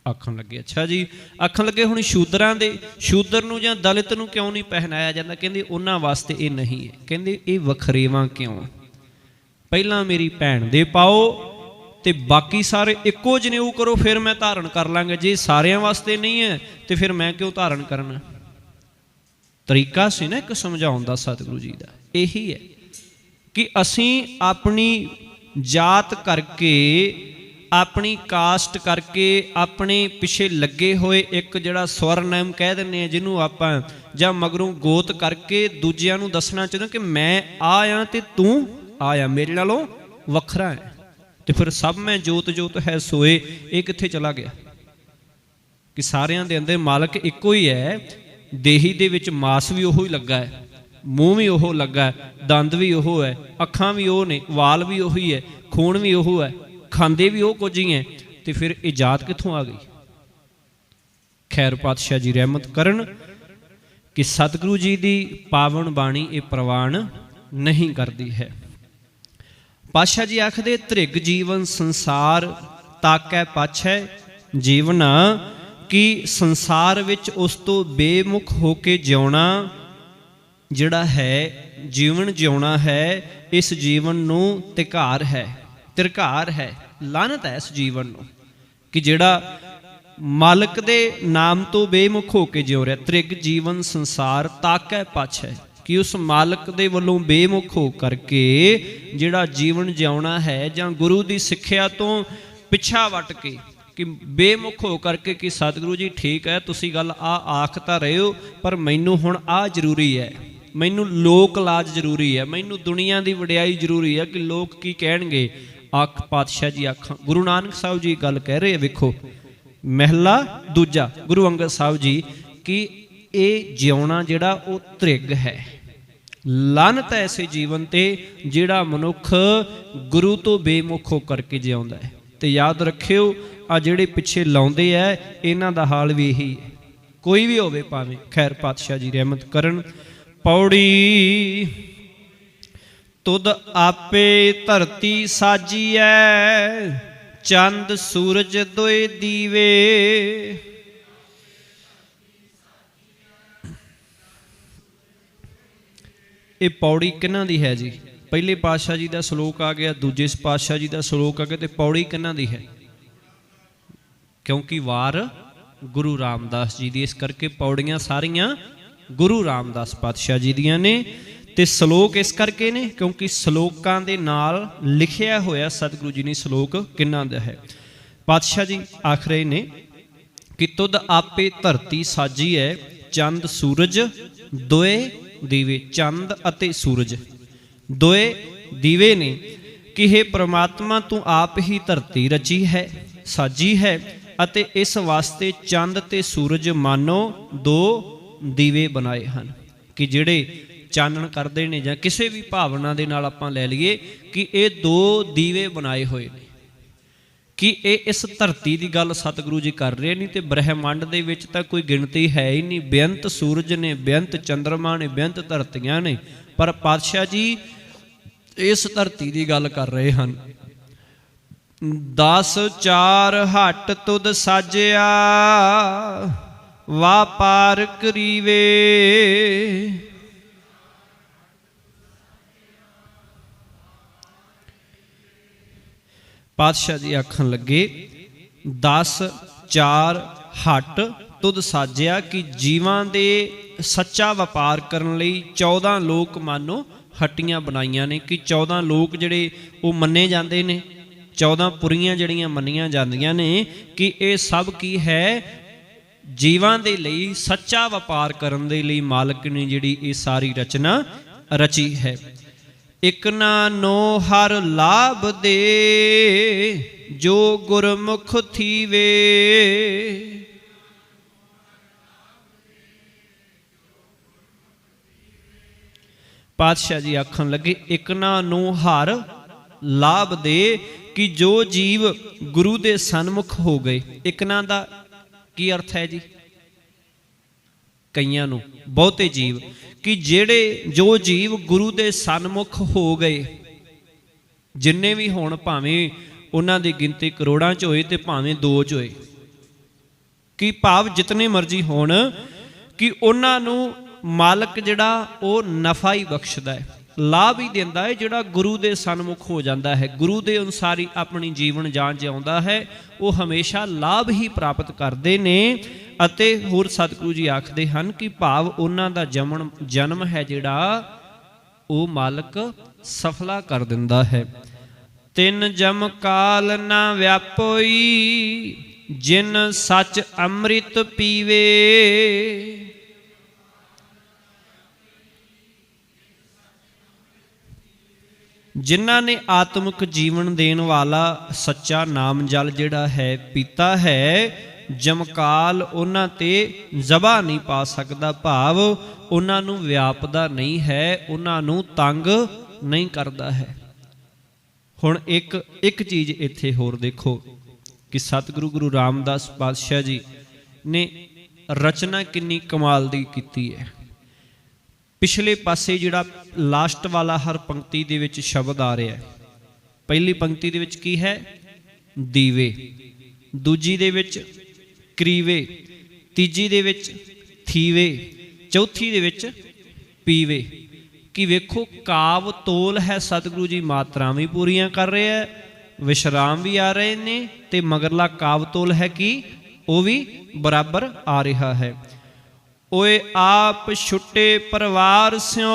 ਆਖਣ ਲੱਗੇ ਅੱਛਾ ਜੀ। ਆਖਣ ਲੱਗੇ ਹੁਣ ਸ਼ੂਦਰ ਨੂੰ ਜਾਂ ਦਲਿਤ ਨੂੰ ਕਿਉਂ ਨਹੀਂ ਪਹਿਨਾਇਆ ਜਾਂਦਾ? ਕਹਿੰਦੇ ਉਹਨਾਂ ਵਾਸਤੇ ਇਹ ਨਹੀਂ ਹੈ। ਕਹਿੰਦੇ ਇਹ ਵਖਰੇਵਾਂ ਕਿਉਂ? ਪਹਿਲਾਂ ਮੇਰੀ ਭੈਣ ਦੇ ਪਾਓ ਤੇ ਬਾਕੀ ਸਾਰੇ ਇੱਕੋ ਜਨੇਊ ਕਰੋ, ਫਿਰ ਮੈਂ ਧਾਰਨ ਕਰ ਲਾਂਗਾ। ਜੇ ਸਾਰਿਆਂ ਵਾਸਤੇ ਨਹੀਂ ਹੈ ਤੇ ਫਿਰ ਮੈਂ ਕਿਉਂ ਧਾਰਨ ਕਰਨਾ? ਤਰੀਕਾ ਸੀ ਨਾ ਇੱਕ ਸਮਝਾਉਣ ਦਾ ਸਤਿਗੁਰੂ ਜੀ ਦਾ, ਇਹੀ ਹੈ ਕਿ ਅਸੀਂ ਆਪਣੀ ਜਾਤ ਕਰਕੇ, ਆਪਣੀ ਕਾਸਟ ਕਰਕੇ, ਆਪਣੇ ਪਿੱਛੇ ਲੱਗੇ ਹੋਏ ਇੱਕ ਜਿਹੜਾ ਸਵਰਨੇਮ ਕਹਿ ਦਿੰਦੇ ਹਾਂ ਜਿਹਨੂੰ ਆਪਾਂ, ਜਾਂ ਮਗਰੋਂ ਗੋਤ ਕਰਕੇ ਦੂਜਿਆਂ ਨੂੰ ਦੱਸਣਾ ਚਾਹੁੰਦੇ ਕਿ ਮੈਂ ਆ ਆ ਤੇ ਤੂੰ ਆਇਆ, ਮੇਰੇ ਨਾਲੋਂ ਵੱਖਰਾ ਹੈ, ਤੇ ਫਿਰ ਸਭ ਮੈਂ ਜੋਤ ਜੋਤ ਹੈ ਸੋਏ, ਇਹ ਕਿੱਥੇ ਚਲਾ ਗਿਆ? ਕਿ ਸਾਰਿਆਂ ਦੇ ਅੰਦਰ ਮਾਲਕ ਇੱਕੋ ਹੀ ਹੈ, ਦੇਹੀ ਦੇ ਵਿੱਚ ਮਾਸ ਵੀ ਉਹੋ ਹੀ ਲੱਗਾ ਹੈ, ਮੂੰਹ ਵੀ ਉਹ ਲੱਗਾ ਹੈ, ਦੰਦ ਵੀ ਉਹ ਹੈ, ਅੱਖਾਂ ਵੀ ਉਹ ਨੇ, ਵਾਲ ਵੀ ਉਹੀ ਹੈ, ਖੂਨ ਵੀ ਉਹ ਹੈ, ਖਾਂਦੇ ਵੀ ਉਹ ਕੁਝ ਹੀ ਹੈ, ਤੇ ਫਿਰ ਇਹ ਜਾਤ ਕਿੱਥੋਂ ਆ ਗਈ? ਖੈਰ ਪਾਤਸ਼ਾਹ ਜੀ ਰਹਿਮਤ ਕਰਨ ਕਿ ਸਤਿਗੁਰੂ ਜੀ ਦੀ ਪਾਵਨ ਬਾਣੀ ਇਹ ਪ੍ਰਵਾਨ ਨਹੀਂ ਕਰਦੀ ਹੈ। ਪਾਤਸ਼ਾਹ ਜੀ ਆਖਦੇ ਧ੍ਰਿਗ ਜੀਵਨ ਸੰਸਾਰ ਤਾਕੈ ਪਾਛੈ ਜੀਵਨਾ, ਕਿ ਸੰਸਾਰ ਵਿੱਚ ਉਸ ਤੋਂ ਬੇਮੁਖ ਹੋ ਕੇ ਜਿਉਣਾ ਜਿਹੜਾ ਹੈ, ਜੀਵਨ ਜਿਉਣਾ ਹੈ, ਇਸ ਜੀਵਨ ਨੂੰ ਤਿਕਾਰ ਹੈ, ਤਿਰਕਾਰ ਹੈ, ਲਾਨਤ ਹੈ ਇਸ ਜੀਵਨ ਨੂੰ, ਕਿ ਜਿਹੜਾ ਮਾਲਕ ਦੇ ਨਾਮ ਤੋਂ ਬੇਮੁਖ ਹੋ ਕੇ ਜਿਉ ਰਿਹਾ। ਧ੍ਰਿਗ ਜੀਵਨ ਸੰਸਾਰ ਤਾਕੈ ਪਾਛੈ, ਕਿ ਉਸ ਮਾਲਕ ਦੇ ਵੱਲੋਂ ਬੇਮੁਖ ਹੋ ਕਰਕੇ ਜਿਹੜਾ ਜੀਵਨ ਜਿਉਣਾ ਹੈ, ਜਾਂ ਗੁਰੂ ਦੀ ਸਿੱਖਿਆ ਤੋਂ ਪਿੱਛਾ ਵੱਟ ਕੇ, ਕਿ ਬੇਮੁਖ ਹੋ ਕਰਕੇ ਕਿ ਸਤਿਗੁਰੂ ਜੀ ਠੀਕ ਹੈ ਤੁਸੀਂ ਗੱਲ ਆਖ ਤਾਂ ਰਹੇ ਹੋ, ਪਰ ਮੈਨੂੰ ਹੁਣ ਜ਼ਰੂਰੀ ਹੈ, ਮੈਨੂੰ ਲੋਕ ਲਾਜ ਜ਼ਰੂਰੀ ਹੈ, ਮੈਨੂੰ ਦੁਨੀਆ ਦੀ ਵਡਿਆਈ ਜ਼ਰੂਰੀ ਹੈ, ਕਿ ਲੋਕ ਕੀ ਕਹਿਣਗੇ। ਆਖ ਪਾਤਸ਼ਾਹ ਜੀ ਆਖਾਂ, ਗੁਰੂ ਨਾਨਕ ਸਾਹਿਬ ਜੀ ਗੱਲ ਕਹਿ ਰਹੇ, ਵੇਖੋ ਮਹਿਲਾ ਦੂਜਾ ਗੁਰੂ ਅੰਗਦ ਸਾਹਿਬ ਜੀ, ਕਿ ਇਹ ਜਿਉਣਾ ਜਿਹੜਾ ਉਹ ਧ੍ਰਿਗ ਹੈ, ਲਾਨਤ ਹੈ ਐਸੇ ਜੀਵਨ ਤੇ ਜਿਹੜਾ ਮਨੁੱਖ ਗੁਰੂ ਤੋਂ ਬੇਮੁਖ ਹੋ ਕਰਕੇ ਜਿਉਂਦਾ ਹੈ। ਤੇ ਯਾਦ ਰੱਖਿਓ ਆ ਜਿਹੜੇ ਪਿੱਛੇ ਲਾਉਂਦੇ ਐ ਇਹਨਾਂ ਦਾ ਹਾਲ ਵੀ ਇਹੀ ਹੈ, ਕੋਈ ਵੀ ਹੋਵੇ ਭਾਵੇਂ। ਖੈਰ ਪਾਤਸ਼ਾਹ ਜੀ ਰਹਿਮਤ ਕਰਨ। ਪੌੜੀ ਤੁਧ ਆਪੇ ਧਰਤੀ ਸਾਜੀਐ, ਚੰਦ ਸੂਰਜ ਦੋਏ ਦੀਵੇ। ਇਹ ਪੌੜੀ ਕਿਹਨਾਂ ਦੀ ਹੈ ਜੀ? ਪਹਿਲੇ ਪਾਤਸ਼ਾਹ ਜੀ ਦਾ ਸ਼ਲੋਕ ਆ ਗਿਆ, ਦੂਜੇ ਪਾਤਸ਼ਾਹ ਜੀ ਦਾ ਸ਼ਲੋਕ ਆ ਗਿਆ, ਤੇ ਪੌੜੀ ਕਿਹਨਾਂ ਦੀ ਹੈ? ਕਿਉਂਕਿ ਵਾਰ ਗੁਰੂ ਰਾਮਦਾਸ ਜੀ ਦੀ, ਇਸ ਕਰਕੇ ਪੌੜੀਆਂ ਸਾਰੀਆਂ ਗੁਰੂ ਰਾਮਦਾਸ ਪਾਤਸ਼ਾਹ ਜੀ ਦੀਆਂ ਨੇ। ਤੇ ਸ਼ਲੋਕ ਇਸ ਕਰਕੇ ਨੇ ਕਿਉਂਕਿ ਸ਼ਲੋਕਾਂ ਦੇ ਨਾਲ ਲਿਖਿਆ ਹੋਇਆ ਸਤਿਗੁਰੂ ਜੀ ਨੇ ਸ਼ਲੋਕ ਕਿਹਨਾਂ ਦਾ ਹੈ। ਪਾਤਸ਼ਾਹ ਜੀ ਆਖ ਰਹੇ ਨੇ ਕਿ ਤੁਧ ਆਪੇ ਧਰਤੀ ਸਾਜੀ ਹੈ, ਚੰਦ ਸੂਰਜ ਦੋਏ ਦੀਵੇ। ਚੰਦ ਅਤੇ ਸੂਰਜ ਦੋਏ ਦੀਵੇ ਨੇ ਕਿ हे ਪ੍ਰਮਾਤਮਾ ਤੂੰ ਆਪ ਹੀ ਧਰਤੀ ਰਚੀ ਹੈ, ਸਾਜੀ ਹੈ, ਅਤੇ ਇਸ ਵਾਸਤੇ ਚੰਦ ਤੇ ਸੂਰਜ ਮਾਨੋ ਦੋ ਦੀਵੇ ਬਣਾਏ ਹਨ, ਕਿ ਜਿਹੜੇ ਚਾਨਣ ਕਰਦੇ ਨੇ, ਜਾਂ ਕਿਸੇ ਵੀ ਭਾਵਨਾ ਦੇ ਨਾਲ ਆਪਾਂ ਲੈ ਲਈਏ ਕਿ ਇਹ ਦੋ ਦੀਵੇ ਬਣਾਏ ਹੋਏ ਨੇ, ਕਿ ਇਹ ਇਸ ਧਰਤੀ ਦੀ ਗੱਲ ਸਤਿਗੁਰੂ ਜੀ ਕਰ ਰਹੇ ਨਹੀਂ। ਤੇ ਬ੍ਰਹਿਮੰਡ ਦੇ ਵਿੱਚ ਤਾਂ ਕੋਈ ਗਿਣਤੀ ਹੈ ਹੀ ਨਹੀਂ, ਬੇਅੰਤ ਸੂਰਜ ਨੇ, ਬੇਅੰਤ ਚੰਦਰਮਾ ਨੇ, ਬੇਅੰਤ ਧਰਤੀਆਂ ਨੇ, ਪਰ ਪਾਤਸ਼ਾਹ ਜੀ ਇਸ ਧਰਤੀ ਦੀ ਗੱਲ ਕਰ ਰਹੇ ਹਨ। 10 4 ਹੱਟ ਤੁਧ ਸਾਜਿਆ, ਵਾਪਾਰ ਕਰੀਵੇ। ਪਾਤਸ਼ਾਹ ਜੀ ਆਖਣ ਲੱਗੇ 10 4 ਹੱਟ ਤੁਧ ਸਾਜਿਆ, ਕਿ ਜੀਵਾਂ ਦੇ ਸੱਚਾ ਵਪਾਰ ਕਰਨ ਲਈ 14 ਲੋਕ ਮਾਨੋ ਹੱਟੀਆਂ ਬਣਾਈਆਂ ਨੇ ਕਿ 14 ਲੋਕ ਜਿਹੜੇ ਉਹ ਮੰਨੇ ਜਾਂਦੇ ਨੇ, 14 ਪੁਰੀਆਂ ਜਿਹੜੀਆਂ ਮੰਨੀਆਂ ਜਾਂਦੀਆਂ ਨੇ ਕਿ ਇਹ ਸਭ ਕੀ ਹੈ, ਜੀਵਾਂ ਦੇ ਲਈ ਸੱਚਾ ਵਪਾਰ ਕਰਨ ਦੇ ਲਈ ਮਾਲਕ ਨੇ ਜਿਹੜੀ ਇਹ ਸਾਰੀ ਰਚਨਾ ਰਚੀ ਹੈ। ਇਕ ਨਾ ਨੋ ਹਰ ਲਾਭ ਦੇ, ਜੋ ਗੁਰਮੁਖ ਥੀਵੇ। ਪਾਤਸ਼ਾਹ ਜੀ ਆਖਣ ਲੱਗੇ, ਇਕ ਨਾ ਨੂੰ ਹਰ ਲਾਭ ਦੇ ਕਿ ਜੋ ਜੀਵ ਗੁਰੂ ਦੇ ਸਨਮੁਖ ਹੋ ਗਏ। ਇਕ ਨਾ ਦਾ ਕੀ ਅਰਥ ਹੈ ਜੀ? ਕਈਆਂ ਨੂੰ, ਬਹੁਤੇ ਜੀਵ, ਕਿ ਜਿਹੜੇ ਜੋ ਜੀਵ ਗੁਰੂ ਦੇ ਸਨਮੁਖ ਹੋ ਗਏ, ਜਿੰਨੇ ਵੀ ਹੋਣ, ਭਾਵੇਂ ਉਹਨਾਂ ਦੀ ਗਿਣਤੀ ਕਰੋੜਾਂ 'ਚ ਹੋਏ ਤੇ ਭਾਵੇਂ 2 'ਚ ਹੋਏ, ਕਿ ਭਾਵ ਜਿਤਨੇ ਮਰਜ਼ੀ ਹੋਣ, ਕਿ ਉਹਨਾਂ ਨੂੰ ਮਾਲਕ ਜਿਹੜਾ ਉਹ ਨਫਾ ਹੀ ਬਖਸ਼ਦਾ ਹੈ, ਲਾਭ ਹੀ ਦਿੰਦਾ ਹੈ। ਜਿਹੜਾ ਗੁਰੂ ਦੇ ਸਨਮੁਖ ਹੋ ਜਾਂਦਾ ਹੈ, ਗੁਰੂ ਦੇ ਅਨੁਸਾਰ ਹੀ ਆਪਣੀ ਜੀਵਨ ਜਾਂਚ ਜਿਉਂਦਾ ਹੈ, ਉਹ ਹਮੇਸ਼ਾ ਲਾਭ ਹੀ ਪ੍ਰਾਪਤ ਕਰਦੇ ਨੇ। ਅਤੇ ਹੋਰ ਸਤਿਗੁਰੂ ਜੀ ਆਖਦੇ ਹਨ ਕਿ ਭਾਵ ਉਹਨਾਂ ਦਾ ਜਨਮ ਹੈ ਜਿਹੜਾ ਉਹ ਮਾਲਕ ਸਫਲਾ ਕਰ ਦਿੰਦਾ ਹੈ। ਤਿੰਨ ਜਮ ਕਾਲ ਨਾ ਵਿਆਪੋਈ, ਜਿਨ ਸੱਚ ਅੰਮ੍ਰਿਤ ਪੀਵੇ। ਜਿਨ੍ਹਾਂ ਨੇ ਆਤਮਿਕ ਜੀਵਨ ਦੇਣ ਵਾਲਾ ਸੱਚਾ ਨਾਮ ਜਲ ਜਿਹੜਾ ਹੈ ਪੀਤਾ ਹੈ, ਜਮਕਾਲ ਉਹਨਾਂ ਤੇ ਜ਼ਬਾ ਨਹੀਂ ਪਾ ਸਕਦਾ, ਭਾਵ ਉਹਨਾਂ ਨੂੰ ਵਿਆਪਦਾ ਨਹੀਂ ਹੈ, ਉਹਨਾਂ ਨੂੰ ਤੰਗ ਨਹੀਂ ਕਰਦਾ ਹੈ। ਹੁਣ ਇੱਕ ਚੀਜ਼ ਇੱਥੇ ਹੋਰ ਦੇਖੋ ਕਿ ਸਤਿਗੁਰੂ ਗੁਰੂ ਰਾਮਦਾਸ ਪਾਤਸ਼ਾਹ ਜੀ ਨੇ ਰਚਨਾ ਕਿੰਨੀ ਕਮਾਲ ਦੀ ਕੀਤੀ ਹੈ। ਪਿਛਲੇ ਪਾਸੇ ਜਿਹੜਾ ਲਾਸਟ ਵਾਲਾ ਹਰ ਪੰਕਤੀ ਦੇ ਵਿੱਚ ਸ਼ਬਦ ਆ ਰਿਹਾ ਹੈ, ਪਹਿਲੀ ਪੰਕਤੀ ਦੇ ਵਿੱਚ ਕੀ ਹੈ? ਦੀਵੇ, ਦੂਜੀ ਦੇ ਵਿੱਚ ਕਰੀਵੇ, ਤੀਜੀ ਦੇ ਵਿੱਚ ਥੀਵੇ, ਚੌਥੀ ਦੇ ਵਿੱਚ ਪੀਵੇ। ਕਿ ਵੇਖੋ ਕਾਵ ਤੋਲ ਹੈ, ਸਤਿਗੁਰੂ ਜੀ ਮਾਤਰਾਵਾਂ ਵੀ ਪੂਰੀਆਂ ਕਰ ਰਹੇ ਹੈ, ਵਿਸ਼ਰਾਮ ਵੀ ਆ ਰਹੇ ਨੇ, ਤੇ ਮਗਰਲਾ ਕਾਵ ਤੋਲ ਹੈ ਕਿ ਉਹ ਵੀ ਬਰਾਬਰ ਆ ਰਿਹਾ ਹੈ। ਓਏ ਆਪ ਛੁੱਟੇ ਪਰਿਵਾਰ ਸਿਓ,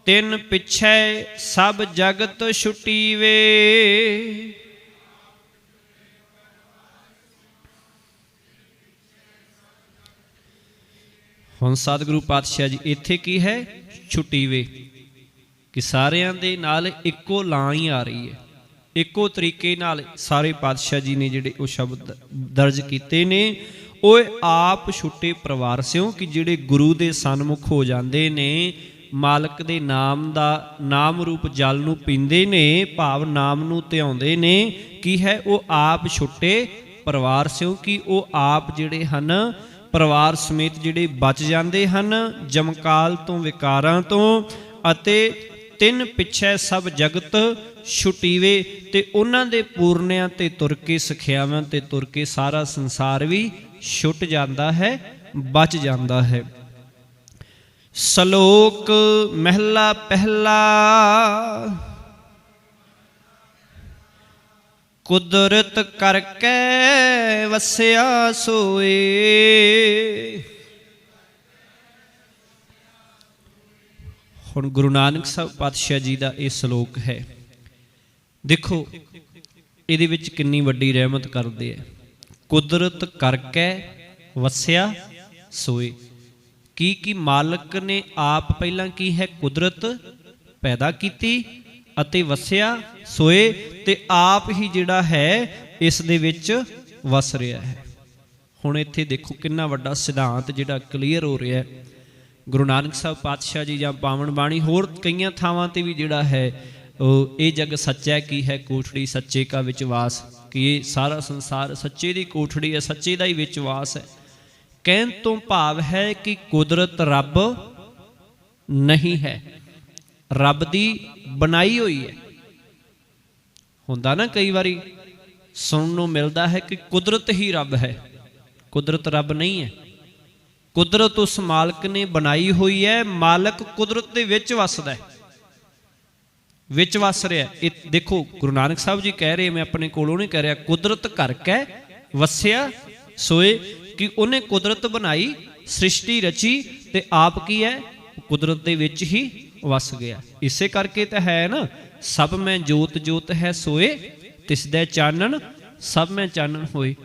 ਤਿੰਨ ਪਿੱਛੇ ਸਭ ਜਗਤ ਛੁਟੀਵੇ। ਹੁਣ ਸਤਿਗੁਰੂ ਪਾਤਸ਼ਾਹ ਜੀ ਇੱਥੇ ਕੀ ਹੈ? ਛੁਟੀਵੇ, ਕਿ ਸਾਰਿਆਂ ਦੇ ਨਾਲ ਇੱਕੋ ਲਾਂ ਹੀ ਆ ਰਹੀ ਹੈ, ਇੱਕੋ ਤਰੀਕੇ ਨਾਲ ਸਾਰੇ ਪਾਤਸ਼ਾਹ ਜੀ ਨੇ ਜਿਹੜੇ ਉਹ ਸ਼ਬਦ ਦਰਜ ਕੀਤੇ ਨੇ। ਓਏ ਆਪ ਛੁੱਟੇ ਪਰਿਵਾਰ ਸਿਓ, ਕਿ ਜਿਹੜੇ ਗੁਰੂ ਦੇ ਸਨਮੁਖ ਹੋ ਜਾਂਦੇ ਨੇ, ਮਾਲਕ ਦੇ ਨਾਮ ਦਾ ਨਾਮ ਰੂਪ ਜਲ ਨੂੰ ਪੀਂਦੇ ਨੇ, ਭਾਵ ਨਾਮ ਨੂੰ ਧਿਆਉਂਦੇ ਨੇ, ਕੀ ਹੈ? ਉਹ ਆਪ ਛੁੱਟੇ ਪਰਿਵਾਰ ਸਿਓ, ਕਿ ਉਹ ਆਪ ਜਿਹੜੇ ਹਨ ਪਰਿਵਾਰ ਸਮੇਤ ਜਿਹੜੇ ਬਚ ਜਾਂਦੇ ਹਨ ਜਮਕਾਲ ਤੋਂ, ਵਿਕਾਰਾਂ ਤੋਂ। ਅਤੇ ਤਿੰਨ ਪਿੱਛੇ ਸਭ ਜਗਤ ਛੁਟੀਵੇ, ਤੇ ਉਹਨਾਂ ਦੇ ਪੂਰਨਿਆਂ ਤੇ ਤੁਰ ਕੇ, ਸਿੱਖਿਆਵਾਂ ਤੇ ਤੁਰ ਕੇ ਸਾਰਾ ਸੰਸਾਰ ਵੀ ਛੁੱਟ ਜਾਂਦਾ ਹੈ, ਬਚ ਜਾਂਦਾ ਹੈ। ਸ਼ਲੋਕ ਮਹਿਲਾ ਪਹਿਲਾ। ਕੁਦਰਤ ਕਰਕੇ ਵਸਿਆ ਸੋਏ। ਹੁਣ ਗੁਰੂ ਨਾਨਕ ਸਾਹਿਬ ਪਾਤਸ਼ਾਹ ਜੀ ਦਾ ਇਹ ਸ਼ਲੋਕ ਹੈ, ਦੇਖੋ ਇਹਦੇ ਵਿੱਚ ਕਿੰਨੀ ਵੱਡੀ ਰਹਿਮਤ ਕਰਦੇ ਹੈ। ਕੁਦਰਤ ਕਰਕੇ ਵਸਿਆ ਸੋਏ, ਕੀ ਮਾਲਕ ਨੇ ਆਪ ਪਹਿਲਾਂ ਕੀ ਹੈ? ਕੁਦਰਤ ਪੈਦਾ ਕੀਤੀ ਅਤੇ ਵਸਿਆ ਸੋਏ, ਤੇ ਆਪ ਹੀ ਜਿਹੜਾ ਹੈ ਇਸ ਦੇ ਵਿੱਚ ਵਸ ਰਿਹਾ ਹੈ। ਹੁਣ ਇੱਥੇ ਦੇਖੋ ਕਿੰਨਾ ਵੱਡਾ ਸਿਧਾਂਤ ਜਿਹੜਾ ਕਲੀਅਰ ਹੋ ਰਿਹਾ ਹੈ। ਗੁਰੂ ਨਾਨਕ ਸਾਹਿਬ ਪਾਤਸ਼ਾਹ ਜੀ ਜਾਂ ਪਾਵਨ ਬਾਣੀ ਹੋਰ ਕਈਆਂ ਥਾਵਾਂ ਤੇ ਵੀ ਜਿਹੜਾ ਹੈ ਉਹ ਇਹ ਜਗ ਸੱਚਾ ਕੀ ਹੈ, ਕੋਠੜੀ ਸੱਚੇ ਕਾ ਵਿਚਵਾਸ, ਕਿ ਇਹ ਸਾਰਾ ਸੰਸਾਰ ਸੱਚੇ ਦੀ ਕੋਠੜੀ ਹੈ, ਸੱਚੇ ਦਾ ਹੀ ਵਿਚਵਾਸ ਹੈ। ਕਹਿਣ ਤੋਂ ਭਾਵ ਹੈ ਕਿ ਕੁਦਰਤ ਰੱਬ ਨਹੀਂ ਹੈ, ਰੱਬ ਦੀ ਬਣਾਈ ਹੋਈ ਹੈ। ਹੁੰਦਾ ਨਾ ਕਈ ਵਾਰੀ ਸੁਣਨ ਨੂੰ ਮਿਲਦਾ ਹੈ ਕਿ ਕੁਦਰਤ ਹੀ ਰੱਬ ਹੈ, ਕੁਦਰਤ ਰੱਬ ਨਹੀਂ ਹੈ। ਕੁਦਰਤ ਉਸ ਮਾਲਕ ਨੇ ਬਣਾਈ ਹੋਈ ਹੈ, ਮਾਲਕ ਕੁਦਰਤ ਦੇ ਵਿੱਚ ਵਸਦਾ ਹੈ, ਵਿੱਚ ਵਸ ਰਿਹਾ। ਇਹ ਦੇਖੋ ਗੁਰੂ ਨਾਨਕ ਸਾਹਿਬ ਜੀ ਕਹਿ ਰਹੇ, ਮੈਂ ਆਪਣੇ ਕੋਲੋਂ ਨਹੀਂ ਕਹਿ ਰਿਹਾ, ਕੁਦਰਤ ਕਰਕੇ ਵਸਿਆ ਸੋਏ, ਕਿ ਉਹਨੇ ਕੁਦਰਤ ਬਣਾਈ ਸ੍ਰਿਸ਼ਟੀ ਰਚੀ ਤੇ ਆਪ ਕੀ ਹੈ, ਕੁਦਰਤ ਦੇ ਵਿੱਚ ਹੀ ਵਸ ਗਿਆ। ਇਸੇ ਕਰਕੇ ਤਾਂ ਹੈ ਨਾ, ਸਭ ਮੈਂ ਜੋਤ ਜੋਤ ਹੈ ਸੋਏ, ਤਿਸ ਦੇ ਚਾਨਣ ਸਭ ਮੈਂ ਚਾਨਣ ਹੋਏ।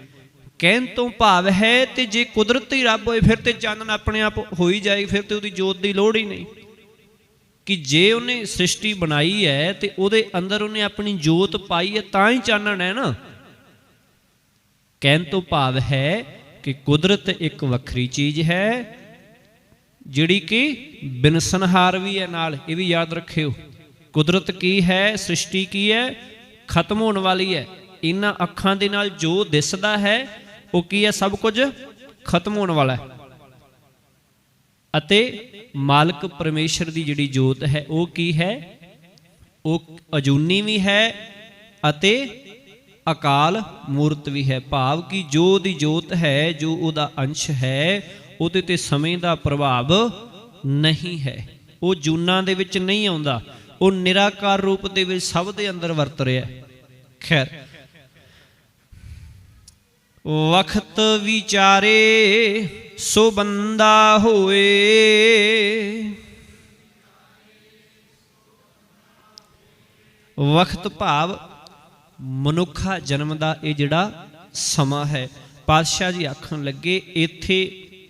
ਕਹਿਣ ਤੋਂ ਭਾਵ ਹੈ ਤੇ ਜੇ ਕੁਦਰਤੀ ਰੱਬ ਹੋਏ ਫਿਰ ਤੇ ਚਾਨਣ ਆਪਣੇ ਆਪ ਹੋ ਹੀ ਜਾਏ, ਫਿਰ ਤੇ ਉਹਦੀ ਜੋਤ ਦੀ ਲੋੜ ਹੀ ਨਹੀਂ। ਕਿ ਜੇ ਉਹਨੇ ਸ੍ਰਿਸ਼ਟੀ ਬਣਾਈ ਹੈ ਤੇ ਉਹਦੇ ਅੰਦਰ ਉਹਨੇ ਆਪਣੀ ਜੋਤ ਪਾਈ ਹੈ ਤਾਂ ਹੀ ਚਾਨਣ ਹੈ ਨਾ। ਕਹਿਣ ਤੋਂ ਭਾਵ ਹੈ ਕਿ ਕੁਦਰਤ ਇੱਕ ਵੱਖਰੀ ਚੀਜ਼ ਹੈ ਜਿਹੜੀ ਕਿ ਬਿਨਸਨਹਾਰ ਵੀ ਹੈ ਨਾਲ, ਇਹ ਵੀ ਯਾਦ ਰੱਖਿਓ। ਕੁਦਰਤ ਕੀ ਹੈ, ਸ੍ਰਿਸ਼ਟੀ ਕੀ ਹੈ, ਖਤਮ ਹੋਣ ਵਾਲੀ ਹੈ। ਇਹਨਾਂ ਅੱਖਾਂ ਦੇ ਨਾਲ ਜੋ ਦਿਸਦਾ ਹੈ ਉਹ ਕੀ ਹੈ, ਸਭ ਕੁਝ ਖਤਮ ਹੋਣ ਵਾਲਾ ਹੈ। ਅਤੇ ਮਾਲਕ ਪਰਮੇਸ਼ਰ ਦੀ ਜਿਹੜੀ ਜੋਤ ਹੈ ਉਹ ਕੀ ਹੈ, ਉਹ ਅਜੂਨੀ ਵੀ ਹੈ ਅਤੇ ਅਕਾਲ ਮੂਰਤ ਵੀ ਹੈ। ਭਾਵ ਕਿ ਜੋ ਉਹਦੀ ਜੋਤ ਹੈ, ਜੋ ਉਹਦਾ ਅੰਸ਼ ਹੈ, ਉਹਦੇ ਤੇ ਸਮੇਂ ਦਾ ਪ੍ਰਭਾਵ ਨਹੀਂ ਹੈ। ਉਹ ਜੂਨਾਂ ਦੇ ਵਿੱਚ ਨਹੀਂ ਆਉਂਦਾ, ਉਹ ਨਿਰਾਕਾਰ ਰੂਪ ਦੇ ਵਿੱਚ ਸਭ ਦੇ ਅੰਦਰ ਵਰਤ ਰਿਹਾ। ਖੈਰ, ਵਖਤ ਵਿਚਾਰੇ ਸੋ ਬੰਦਾ ਹੋਏ। ਵਕਤ ਭਾਵ ਮਨੁੱਖਾ ਜਨਮ ਦਾ ਇਹ ਜਿਹੜਾ ਸਮਾਂ ਹੈ। ਪਾਤਸ਼ਾਹ ਜੀ ਆਖਣ ਲੱਗੇ ਇੱਥੇ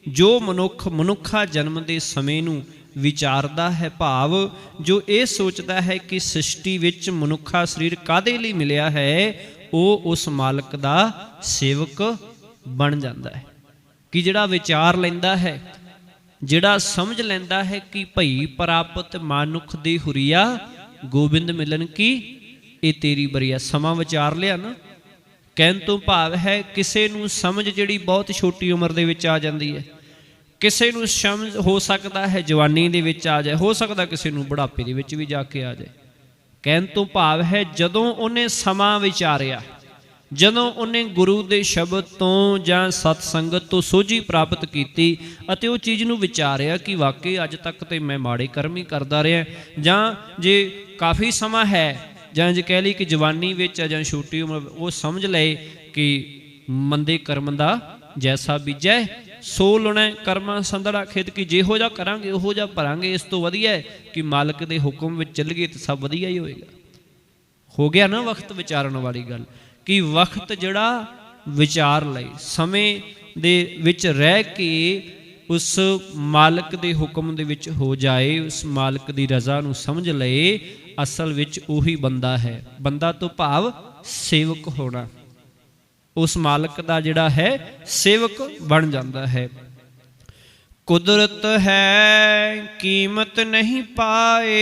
ਜੋ ਮਨੁੱਖਾ ਜਨਮ ਦੇ ਸਮੇਂ ਨੂੰ ਵਿਚਾਰਦਾ ਹੈ, ਭਾਵ ਜੋ ਇਹ ਸੋਚਦਾ ਹੈ ਕਿ ਸ੍ਰਿਸ਼ਟੀ ਵਿੱਚ ਮਨੁੱਖਾ ਸਰੀਰ ਕਾਹਦੇ ਲਈ ਮਿਲਿਆ ਹੈ, ਉਹ ਉਸ ਮਾਲਕ ਦਾ ਸੇਵਕ ਬਣ ਜਾਂਦਾ ਹੈ। ਕਿ ਜਿਹੜਾ ਵਿਚਾਰ ਲੈਂਦਾ ਹੈ, ਜਿਹੜਾ ਸਮਝ ਲੈਂਦਾ ਹੈ ਕਿ ਭਈ ਪ੍ਰਾਪਤ ਮਾਨੁਖ ਦੀ ਹੁਰੀਆ, ਗੋਬਿੰਦ ਮਿਲਨ ਕੀ ਇਹ ਤੇਰੀ ਬਰੀਆ। ਸਮਾਂ ਵਿਚਾਰ ਲਿਆ ਨਾ। ਕਹਿਣ ਤੋਂ ਭਾਵ ਹੈ ਕਿਸੇ ਨੂੰ ਸਮਝ ਜਿਹੜੀ ਬਹੁਤ ਛੋਟੀ ਉਮਰ ਦੇ ਵਿੱਚ ਆ ਜਾਂਦੀ ਹੈ, ਕਿਸੇ ਨੂੰ ਸਮਝ ਹੋ ਸਕਦਾ ਹੈ ਜਵਾਨੀ ਦੇ ਵਿੱਚ ਆ ਜਾਏ, ਹੋ ਸਕਦਾ ਕਿਸੇ ਨੂੰ ਬੁਢਾਪੇ ਦੇ ਵਿੱਚ ਵੀ ਜਾ ਕੇ ਆ ਜਾਏ। ਕਹਿਣ ਤੋਂ ਭਾਵ ਹੈ ਜਦੋਂ ਉਹਨੇ ਸਮਾਂ ਵਿਚਾਰਿਆ, ਜਦੋਂ ਉਹਨੇ ਗੁਰੂ ਦੇ ਸ਼ਬਦ ਤੋਂ ਜਾਂ ਸਤ ਸੰਗਤ ਤੋਂ ਸੋਝੀ ਪ੍ਰਾਪਤ ਕੀਤੀ ਅਤੇ ਉਹ ਚੀਜ਼ ਨੂੰ ਵਿਚਾਰਿਆ ਕਿ ਵਾਕਈ ਅੱਜ ਤੱਕ ਤੇ ਮੈਂ ਮਾੜੇ ਕਰਮ ਹੀ ਕਰਦਾ ਰਿਹਾ, ਜਾਂ ਜੇ ਕਾਫੀ ਸਮਾਂ ਹੈ, ਜਾਂ ਜੇ ਕਹਿ ਲਈ ਕਿ ਜਵਾਨੀ ਵਿੱਚ ਜਾਂ ਛੋਟੀ ਉਮਰ, ਉਹ ਸਮਝ ਲਏ ਕਿ ਮੰਦੇ ਕਰਮ ਦਾ ਜੈਸਾ ਬੀਜੈ ਸੋ ਲੁਣੈ ਕਰਮਾਂ ਸੰਦੜਾ ਖੇਤ। ਕਿ ਜਿਹੋ ਜਿਹਾ ਕਰਾਂਗੇ ਉਹੋ ਜਿਹਾ ਭਰਾਂਗੇ। ਇਸ ਤੋਂ ਵਧੀਆ ਕਿ ਮਾਲਕ ਦੇ ਹੁਕਮ ਵਿੱਚ ਚੱਲੀਏ ਤਾਂ ਸਭ ਵਧੀਆ ਹੀ ਹੋਏਗਾ। ਹੋ ਗਿਆ ਨਾ ਵਕਤ ਵਿਚਾਰਨ ਵਾਲੀ ਗੱਲ, ਕਿ ਵਕਤ ਜਿਹੜਾ ਵਿਚਾਰ ਲਈ, ਸਮੇਂ ਦੇ ਵਿੱਚ ਰਹਿ ਕੇ ਉਸ ਮਾਲਕ ਦੇ ਹੁਕਮ ਦੇ ਵਿੱਚ ਹੋ ਜਾਏ, ਉਸ ਮਾਲਕ ਦੀ ਰਜ਼ਾ ਨੂੰ ਸਮਝ ਲਏ, ਅਸਲ ਵਿੱਚ ਉਹੀ ਬੰਦਾ ਹੈ। ਬੰਦਾ ਤੋਂ ਭਾਵ ਸੇਵਕ ਹੋਣਾ, ਉਸ ਮਾਲਕ ਦਾ ਜਿਹੜਾ ਹੈ ਸੇਵਕ ਬਣ ਜਾਂਦਾ ਹੈ। ਕੁਦਰਤ ਹੈ ਕੀਮਤ ਨਹੀਂ ਪਾਏ,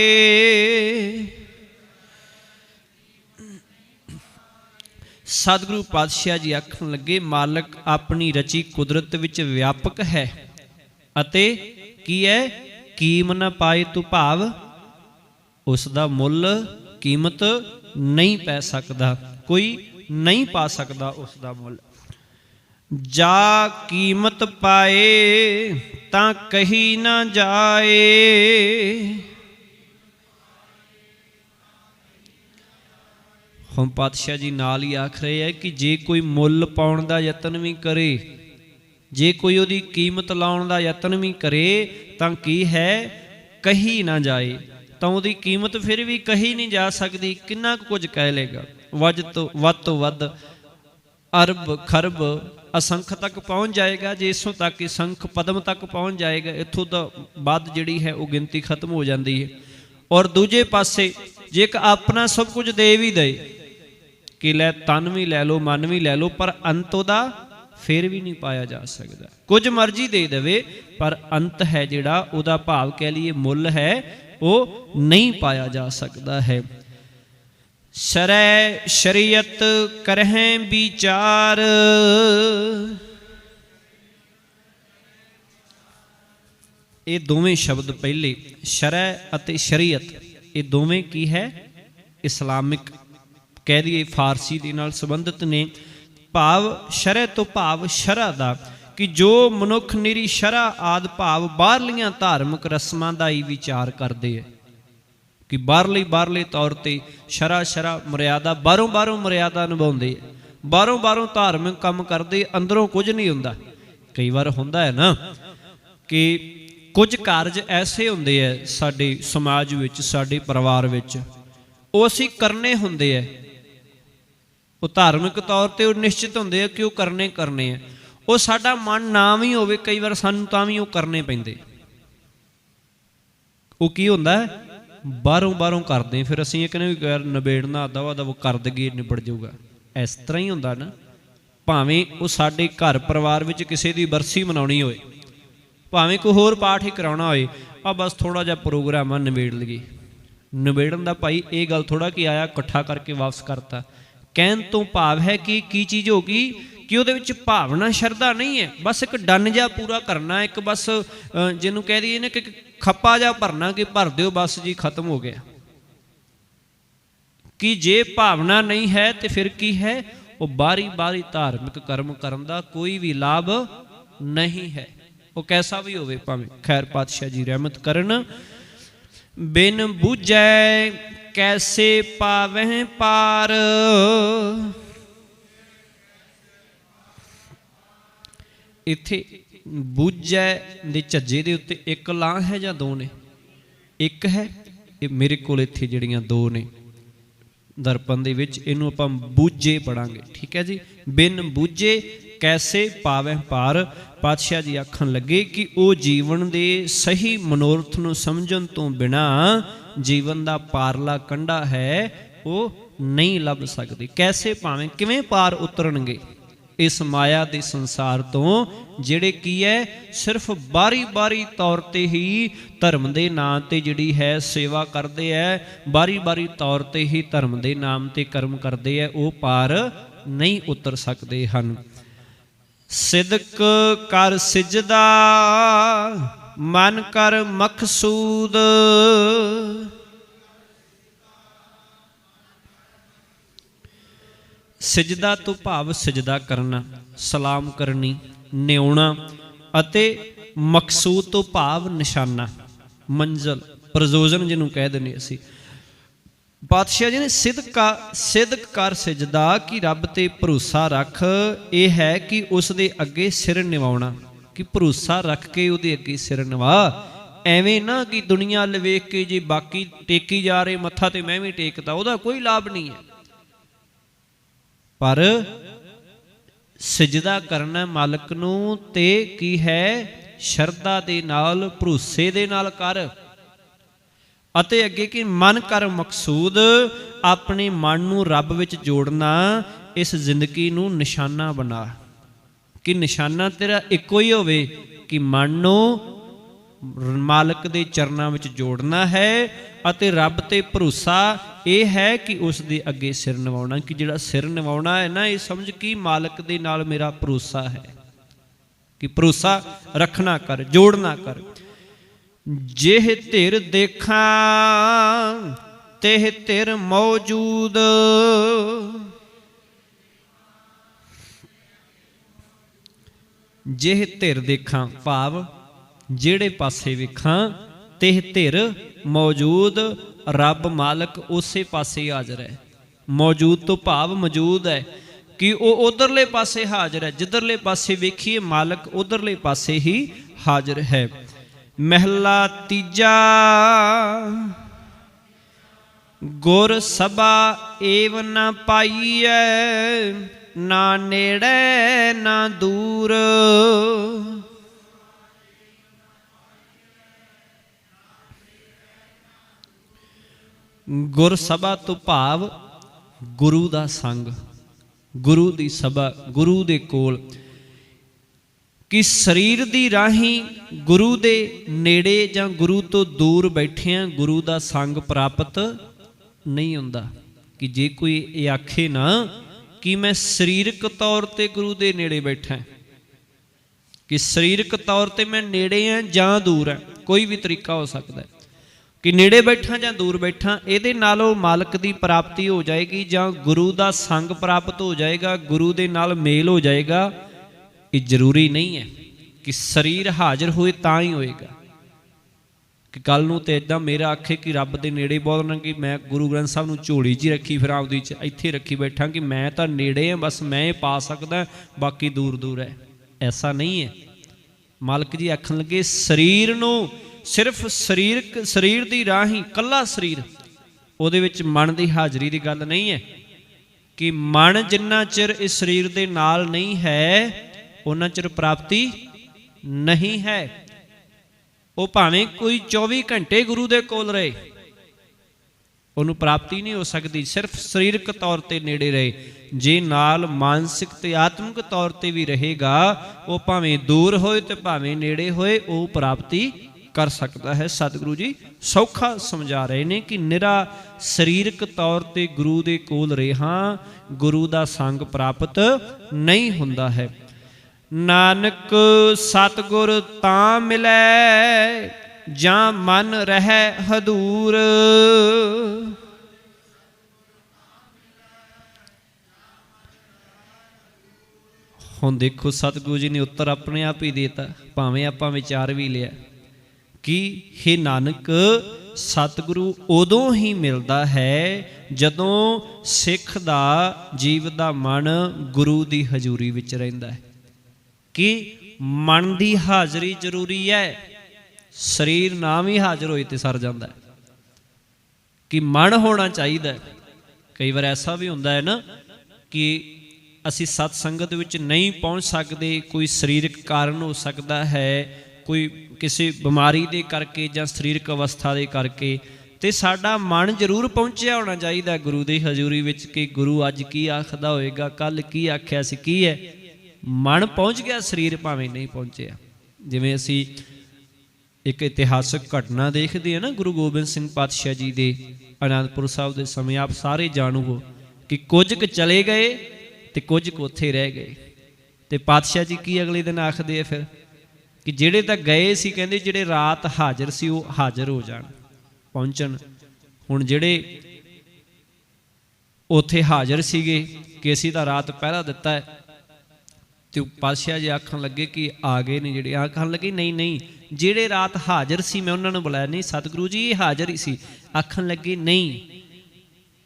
ਸਤਿਗੁਰੂ ਪਾਤਸ਼ਾਹ ਜੀ ਆਖਣ ਲੱਗੇ ਮਾਲਕ ਆਪਣੀ ਰਚੀ ਕੁਦਰਤ ਵਿੱਚ ਵਿਆਪਕ ਹੈ ਅਤੇ ਕੀ ਹੈ, ਕੀਮ ਨਾ ਪਾਏ ਤੂੰ ਭਾਵ ਉਸ ਦਾ ਮੁੱਲ ਕੀਮਤ ਨਹੀਂ ਪੈ ਸਕਦਾ, ਕੋਈ ਨਹੀਂ ਪਾ ਸਕਦਾ ਉਸ ਦਾ ਮੁੱਲ। ਜਾ ਕੀਮਤ ਪਾਏ ਤਾਂ ਕਹੀ ਨਾ ਜਾਏ। ਹੁਣ ਪਾਤਸ਼ਾਹ ਜੀ ਨਾਲ ਹੀ ਆਖ ਰਹੇ ਹੈ ਕਿ ਜੇ ਕੋਈ ਮੁੱਲ ਪਾਉਣ ਦਾ ਯਤਨ ਵੀ ਕਰੇ, ਜੇ ਕੋਈ ਉਹਦੀ ਕੀਮਤ ਲਾਉਣ ਦਾ ਯਤਨ ਵੀ ਕਰੇ ਤਾਂ ਕੀ ਹੈ, ਕਹੀ ਨਾ ਜਾਏ, ਤਾਂ ਉਹਦੀ ਕੀਮਤ ਫਿਰ ਵੀ ਕਹੀ ਨਹੀਂ ਜਾ ਸਕਦੀ। ਕਿੰਨਾ ਕੁਝ ਕਹਿ ਲੇਗਾ, ਵੱਧ ਤੋਂ ਵੱਧ ਅਰਬ ਖਰਬ ਅਸੰਖ ਤੱਕ ਪਹੁੰਚ ਜਾਏਗਾ। ਜੇ ਇਸੋਂ ਤੱਕ ਕਿ ਸੰਖ ਪਦਮ ਤੱਕ ਪਹੁੰਚ ਜਾਏਗਾ, ਇੱਥੋਂ ਤਾਂ ਵੱਧ ਜਿਹੜੀ ਹੈ ਉਹ ਗਿਣਤੀ ਖਤਮ ਹੋ ਜਾਂਦੀ ਹੈ। ਔਰ ਦੂਜੇ ਪਾਸੇ ਜੇ ਇੱਕ ਆਪਣਾ ਸਭ ਕੁਝ ਦੇ ਵੀ ਦੇ ਕਿ ਲੈ ਤਨ ਵੀ ਲੈ ਲਓ, ਮਨ ਵੀ ਲੈ ਲਓ, ਪਰ ਅੰਤ ਉਹਦਾ ਫਿਰ ਵੀ ਨਹੀਂ ਪਾਇਆ ਜਾ ਸਕਦਾ। ਕੁਝ ਮਰਜ਼ੀ ਦੇ ਦੇਵੇ ਪਰ ਅੰਤ ਹੈ ਜਿਹੜਾ ਉਹਦਾ ਭਾਵ ਕਹਿ ਲਈਏ ਮੁੱਲ ਹੈ, ਉਹ ਨਹੀਂ ਪਾਇਆ ਜਾ ਸਕਦਾ ਹੈ। ਸ਼ਰੈ ਸ਼ਰੀਅਤ ਕਰਹਿ ਵਿਚਾਰ, ਇਹ ਦੋਵੇਂ ਸ਼ਬਦ ਪਹਿਲੇ ਸ਼ਰੈ ਅਤੇ ਸ਼ਰੀਅਤ, ਇਹ ਦੋਵੇਂ ਕੀ ਹੈ, ਇਸਲਾਮਿਕ ਕਹਿ ਦਈਏ ਫਾਰਸੀ ਦੇ ਨਾਲ ਸੰਬੰਧਿਤ ਨੇ। ਭਾਵ ਸ਼ਰੈ ਤੋਂ ਭਾਵ ਸ਼ਰ੍ਹਾ ਦਾ, ਕਿ ਜੋ ਮਨੁੱਖ ਨਿਰੀ ਸ਼ਰ੍ਹਾ ਆਦਿ ਭਾਵ ਬਾਹਰਲੀਆਂ ਧਾਰਮਿਕ ਰਸਮਾਂ ਦਾ ਹੀ ਵਿਚਾਰ ਕਰਦੇ ਹੈ, ਕਿ ਬਾਹਰਲੇ ਤੌਰ ਤੇ ਸ਼ਰ੍ਹਾ ਮਰਿਆਦਾ, ਬਾਹਰੋਂ ਮਰਿਆਦਾ ਨਿਭਾਉਂਦੇ, ਬਾਹਰੋਂ ਧਾਰਮਿਕ ਕੰਮ ਕਰਦੇ, ਅੰਦਰੋਂ ਕੁਝ ਨਹੀਂ ਹੁੰਦਾ। ਕਈ ਵਾਰ ਹੁੰਦਾ ਹੈ ਨਾ, कि कुछ कारज ऐसे हुंदे है साडे समाज विच, साडे परिवार विच, वो असीं करने हुंदे है। वो धार्मिक तौर ते वो निश्चित हुंदे है कि वो करने है। वो साडा मन ना भी होवे, कई बार सानूं तां भी वो करने पैंदे। वो की हुंदा है, बाहरों करदे, फिर असीं ये कहने भी यार नबेड़ना दवा दवा कर दईए, निबड़ जाऊगा। इस तरह ही हुंदा ना, भावें वो साडे घर परिवार विच किसी दी बरसी मनाउणी होए, भावें कोई होर पाठ ही कराउणा होए, आ बस थोड़ा जिहा प्रोग्राम आ नबेड़ लईए। नबेड़न दा भाई ये गल थोड़ा कि आया इकट्ठा करके वापस करता। कहण तो भाव है कि की चीज़ होगी कि ਉਹਦੇ ਵਿੱਚ भावना शरधा नहीं है, बस एक डन जा पूरा करना, एक बस जिन्हों कह दईए ना कि खप्पा जा भरना कि भर दिओ बस जी खत्म हो गया। कि जे भावना नहीं है तो फिर की है, वो बारी धार्मिक कर्म करन दा कोई भी लाभ नहीं है, वो कैसा भी होवे भावें। खैर पातशाह जी रहमत करन। बिन बूझै कैसे पावह पार, इत्थे बूझै दे झज्जे दे उत्ते एक लां है जां दो ने? एक है। ये मेरे कोल इत्थे जिहड़ियां दो ने दर्पण दे विच, इहनूं आपां बूझे पढ़ांगे, ठीक है जी। बिन बूझे कैसे पावै पार। पातशाह जी आखण लगे कि वो जीवन दे सही मनोरथ नूं समझण तो बिना जीवन दा पारला कंढा है वो नहीं लभ सकदी। कैसे पावें, किवें पार उतरनगे इस माया दे संसार तो, जिहड़े की है सिर्फ बारी तौर ते ही धर्म दे नाम ते जिहड़ी है सेवा करदे है, बारी तौर ते ही धर्म दे नाम ते कर्म करदे है, वो पार नहीं उतर सकते हन। सिदक कर सिजदा मन कर मकसूद, सिजदा तो भाव सिजदा करना, सलाम करनी, न्योना, अते मकसूद तो भाव निशाना, मंजिल, प्रयोजन जिन्हों कह देने असी। पातशाह जी ने सिदक कर सिजदा कि रब ते भरोसा रख, ये है कि उस दे अगे सिर निवाउणा, कि भरोसा रख के उहदे अगे सिर निवा। एवें ना कि दुनिया अल वेख के जे बाकी टेकी जा रहे मत्था ते मैं भी टेकदा, उहदा कोई लाभ नहीं है। पर सिजदा करना मालक नूं ते की है, शरधा दे नाल भरोसे दे नाल कर। अते अगे कि मन कर मकसूद, अपने मन नूं रब विच जोड़ना, इस जिंदगी नूं निशाना बना। कि निशाना तेरा इक्को ही होवे कि मन नूं मालक दे चरनां विच जोड़ना है, अते रब ते भरोसा ये है कि उस दे अगे सिर निवाउणा। कि जिहड़ा सिर निवाउणा है ना, ये समझ कि मालक दे नाल मेरा भरोसा है, कि भरोसा रखना कर, जोड़ना कर। जेह धिर देखा तेह धिर मौजूद, जेह धिर देखा भाव ਜਿਹੜੇ ਪਾਸੇ ਵੇਖਾਂ, तेह धिर मौजूद, रब मालक उसे पासे हाजर है। मौजूद तो भाव मौजूद है कि वो उधरले पासे हाजर है, जिधरले पासे वेखिए मालक उधरले पासे ही हाजर है। महला तीजा गुर सभा एव न पाईऐ, ना नेड़े ना दूर, गुर सभा तो भाव गुरु दा संग, गुरु दी सभा, गुरु दे कोल। कि शरीर दी राही गुरु दे नेड़े जां गुरु तो दूर बैठिया गुरु दा संग प्राप्त नहीं हुंदा। कि जे कोई ये आखे ना कि मैं शरीरक तौर ते गुरु दे नेड़े बैठा, कि शरीरक तौर ते मैं नेड़े हाँ जां दूर है, कोई भी तरीका हो सकता है। कि नेड़े बैठा जां दूर बैठा, ਇਹਦੇ ਨਾਲੋਂ मालक की प्राप्ति हो जाएगी जां गुरु का संग प्राप्त हो जाएगा, गुरु के नाल मेल हो जाएगा। ये जरूरी नहीं है कि शरीर हाजिर होए तां ही होएगा। कि कल नूं ते इदां मेरा आखे कि रब दे नेड़े बोलना कि मैं गुरु ग्रंथ साहब नूं झोली च रखी, फिर आपदी इत्थे रखी बैठा कि मैं तां नेड़े हाँ, बस मैं पा सकदा, बाकी दूर दूर है। ऐसा नहीं है। मालक जी आखन लगे शरीर नूं सिर्फ शरीर दी राही कल्ला शरीर ਉਹਦੇ ਵਿੱਚ ਮਨ ਦੀ ਹਾਜ਼ਰੀ ਦੀ ਗੱਲ ਨਹੀਂ ਹੈ कि मन जिन्ना चिर इस शरीर दे नाल नहीं है उन्ना चिर प्राप्ति नहीं है। वो भावें कोई 24 घंटे गुरु दे कोल रहे उन्होंने प्राप्ति नहीं हो सकती, सिर्फ शरीरक तौर पर नेड़े रहे। जे नाल मानसिक ते आत्मिक तौर पर भी रहेगा वो भावें दूर होए ते भावें नेड़े होए वो प्राप्ति कर सकता है। सतगुरु जी सौखा समझा रहे ने कि निरा शरीरक तौर ते गुरु दे कोल रहा गुरु दा संग प्राप्त नहीं हुंदा है। नानक सतगुर तां मिलै जां मन रहै हदूर। हुण देखो सतगुरु जी ने उत्तर अपने आप ही देता, भावें आपां विचार भी लिया कि हे नानक सतगुरु उदों ही मिलता है जदों सिख दा जीव दा मन गुरु दी हजूरी विच रहिंदा है। कि मन दी हाजरी जरूरी है, शरीर ना भी हाजिर होए ते सर जांदा है कि मन होना चाहिए। कई बार ऐसा भी हुंदा है ना कि असी सत्संगत विच नहीं पहुँच सकते, कोई शरीरक कारण हो सकता है, कोई किसी बीमारी दे करके जां शरीरक अवस्था दे करके, ते साडा मन जरूर पहुँचया होना चाहिए गुरु दी हजूरी विच कि गुरु अज की आखदा होएगा, कल की आख्या सी की है। मन पहुँच गया, शरीर भावें नहीं पहुँचया। जिवें असी एक इतिहासक घटना देखते हैं ना गुरु गोबिंद सिंह पातशाह जी दे आनंदपुर साहब दे समय, आप सारे जाणू हो कि कुछ क चले गए ते कुछ क उत्थे रह गए। ते पातशाह जी की अगले दिन आखदे आ फिर कि ਜਿਹੜੇ ਤਾਂ ਗਏ ਸੀ ਕਹਿੰਦੇ ਜਿਹੜੇ ਰਾਤ ਹਾਜ਼ਰ ਸੀ ਉਹ ਹਾਜ਼ਰ ਹੋ ਜਾਣ ਪਹੁੰਚਣ। ਹੁਣ ਜਿਹੜੇ ਉੱਥੇ ਹਾਜ਼ਰ ਸੀਗੇ ਕਿ ਅਸੀਂ ਤਾਂ ਰਾਤ ਪਹਿਰਾ ਦਿੱਤਾ ਹੈ, ਤੇ ਪਾਤਸ਼ਾਹ ਜੀ ਆਖਣ ਲੱਗੇ ਕਿ ਆ ਗਏ ਨੇ ਜਿਹੜੇ, ਆਖਣ ਲੱਗੇ ਨਹੀਂ ਨਹੀਂ ਜਿਹੜੇ ਰਾਤ ਹਾਜ਼ਰ ਸੀ ਮੈਂ ਉਹਨਾਂ ਨੂੰ ਬੁਲਾਇਆ ਨਹੀਂ, ਸਤਿਗੁਰੂ ਜੀ ਇਹ ਹਾਜ਼ਰ ਹੀ ਸੀ। ਆਖਣ ਲੱਗੇ ਨਹੀਂ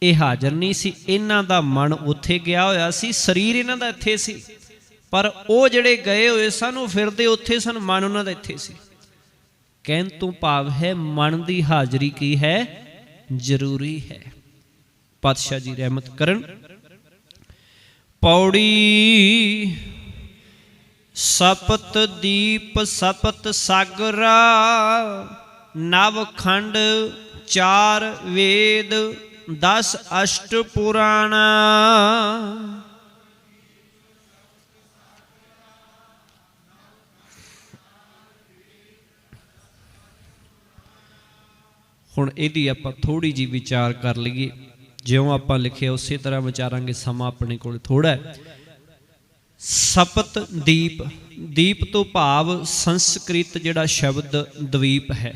ਇਹ ਹਾਜ਼ਰ ਨਹੀਂ ਸੀ, ਇਹਨਾਂ ਦਾ ਮਨ ਉੱਥੇ ਗਿਆ ਹੋਇਆ ਸੀ, ਸਰੀਰ ਇਹਨਾਂ ਦਾ ਇੱਥੇ ਸੀ, पर वो जिहड़े गए हुए सन फिरदे उत्थे सन, मन उन्हां दा इत्थे सी। कहण तों भाव है मन की हाजरी की है जरूरी है। पातशाह जी रहमत करन। पौड़ी सपत दीप सपत सागरा, नवखंड 4 वेद 10 अष्ट पुराणा। ਹੁਣ ਇਹਦੀ ਆਪਾਂ ਥੋੜੀ ਜੀ ਵਿਚਾਰ ਕਰ ਲਈਏ, ਜਿਉਂ ਆਪਾਂ ਲਿਖਿਆ ਉਸੇ ਤਰ੍ਹਾਂ ਵਿਚਾਰਾਂਗੇ, ਸਮਾਂ ਆਪਣੇ ਕੋਲ ਥੋੜਾ ਹੈ। ਸਪਤ ਦੀਪ, ਦੀਪ ਤੋਂ ਭਾਵ ਸੰਸਕ੍ਰਿਤ ਜਿਹੜਾ ਸ਼ਬਦ ਦਵੀਪ ਹੈ।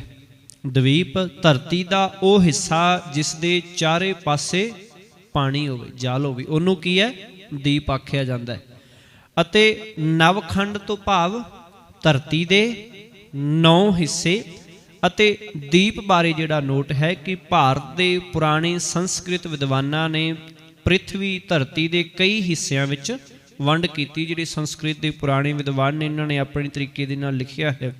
ਦਵੀਪ ਧਰਤੀ ਦਾ ਉਹ ਹਿੱਸਾ ਜਿਸ ਦੇ ਚਾਰੇ ਪਾਸੇ ਪਾਣੀ ਹੋਵੇ, ਜਲ ਹੋਵੇ, ਉਹਨੂੰ ਕੀ ਹੈ ਦੀਪ ਆਖਿਆ ਜਾਂਦਾ ਹੈ। ਅਤੇ ਨਵਖੰਡ ਤੋਂ ਭਾਵ ਧਰਤੀ ਦੇ 9 ਹਿੱਸੇ। ਅਤੇ ਦੀਪ ਬਾਰੇ ਜਿਹੜਾ ਨੋਟ ਹੈ ਕਿ ਭਾਰਤ ਦੇ ਪੁਰਾਣੇ ਸੰਸਕ੍ਰਿਤ ਵਿਦਵਾਨਾਂ ਨੇ ਪ੍ਰਿਥਵੀ ਧਰਤੀ ਦੇ ਕਈ ਹਿੱਸਿਆਂ ਵਿੱਚ ਵੰਡ ਕੀਤੀ। ਜਿਹੜੇ ਸੰਸਕ੍ਰਿਤ ਦੇ ਪੁਰਾਣੇ ਵਿਦਵਾਨ ਨੇ ਇਹਨਾਂ ਨੇ ਆਪਣੇ ਤਰੀਕੇ ਦੇ ਨਾਲ ਲਿਖਿਆ ਹੈ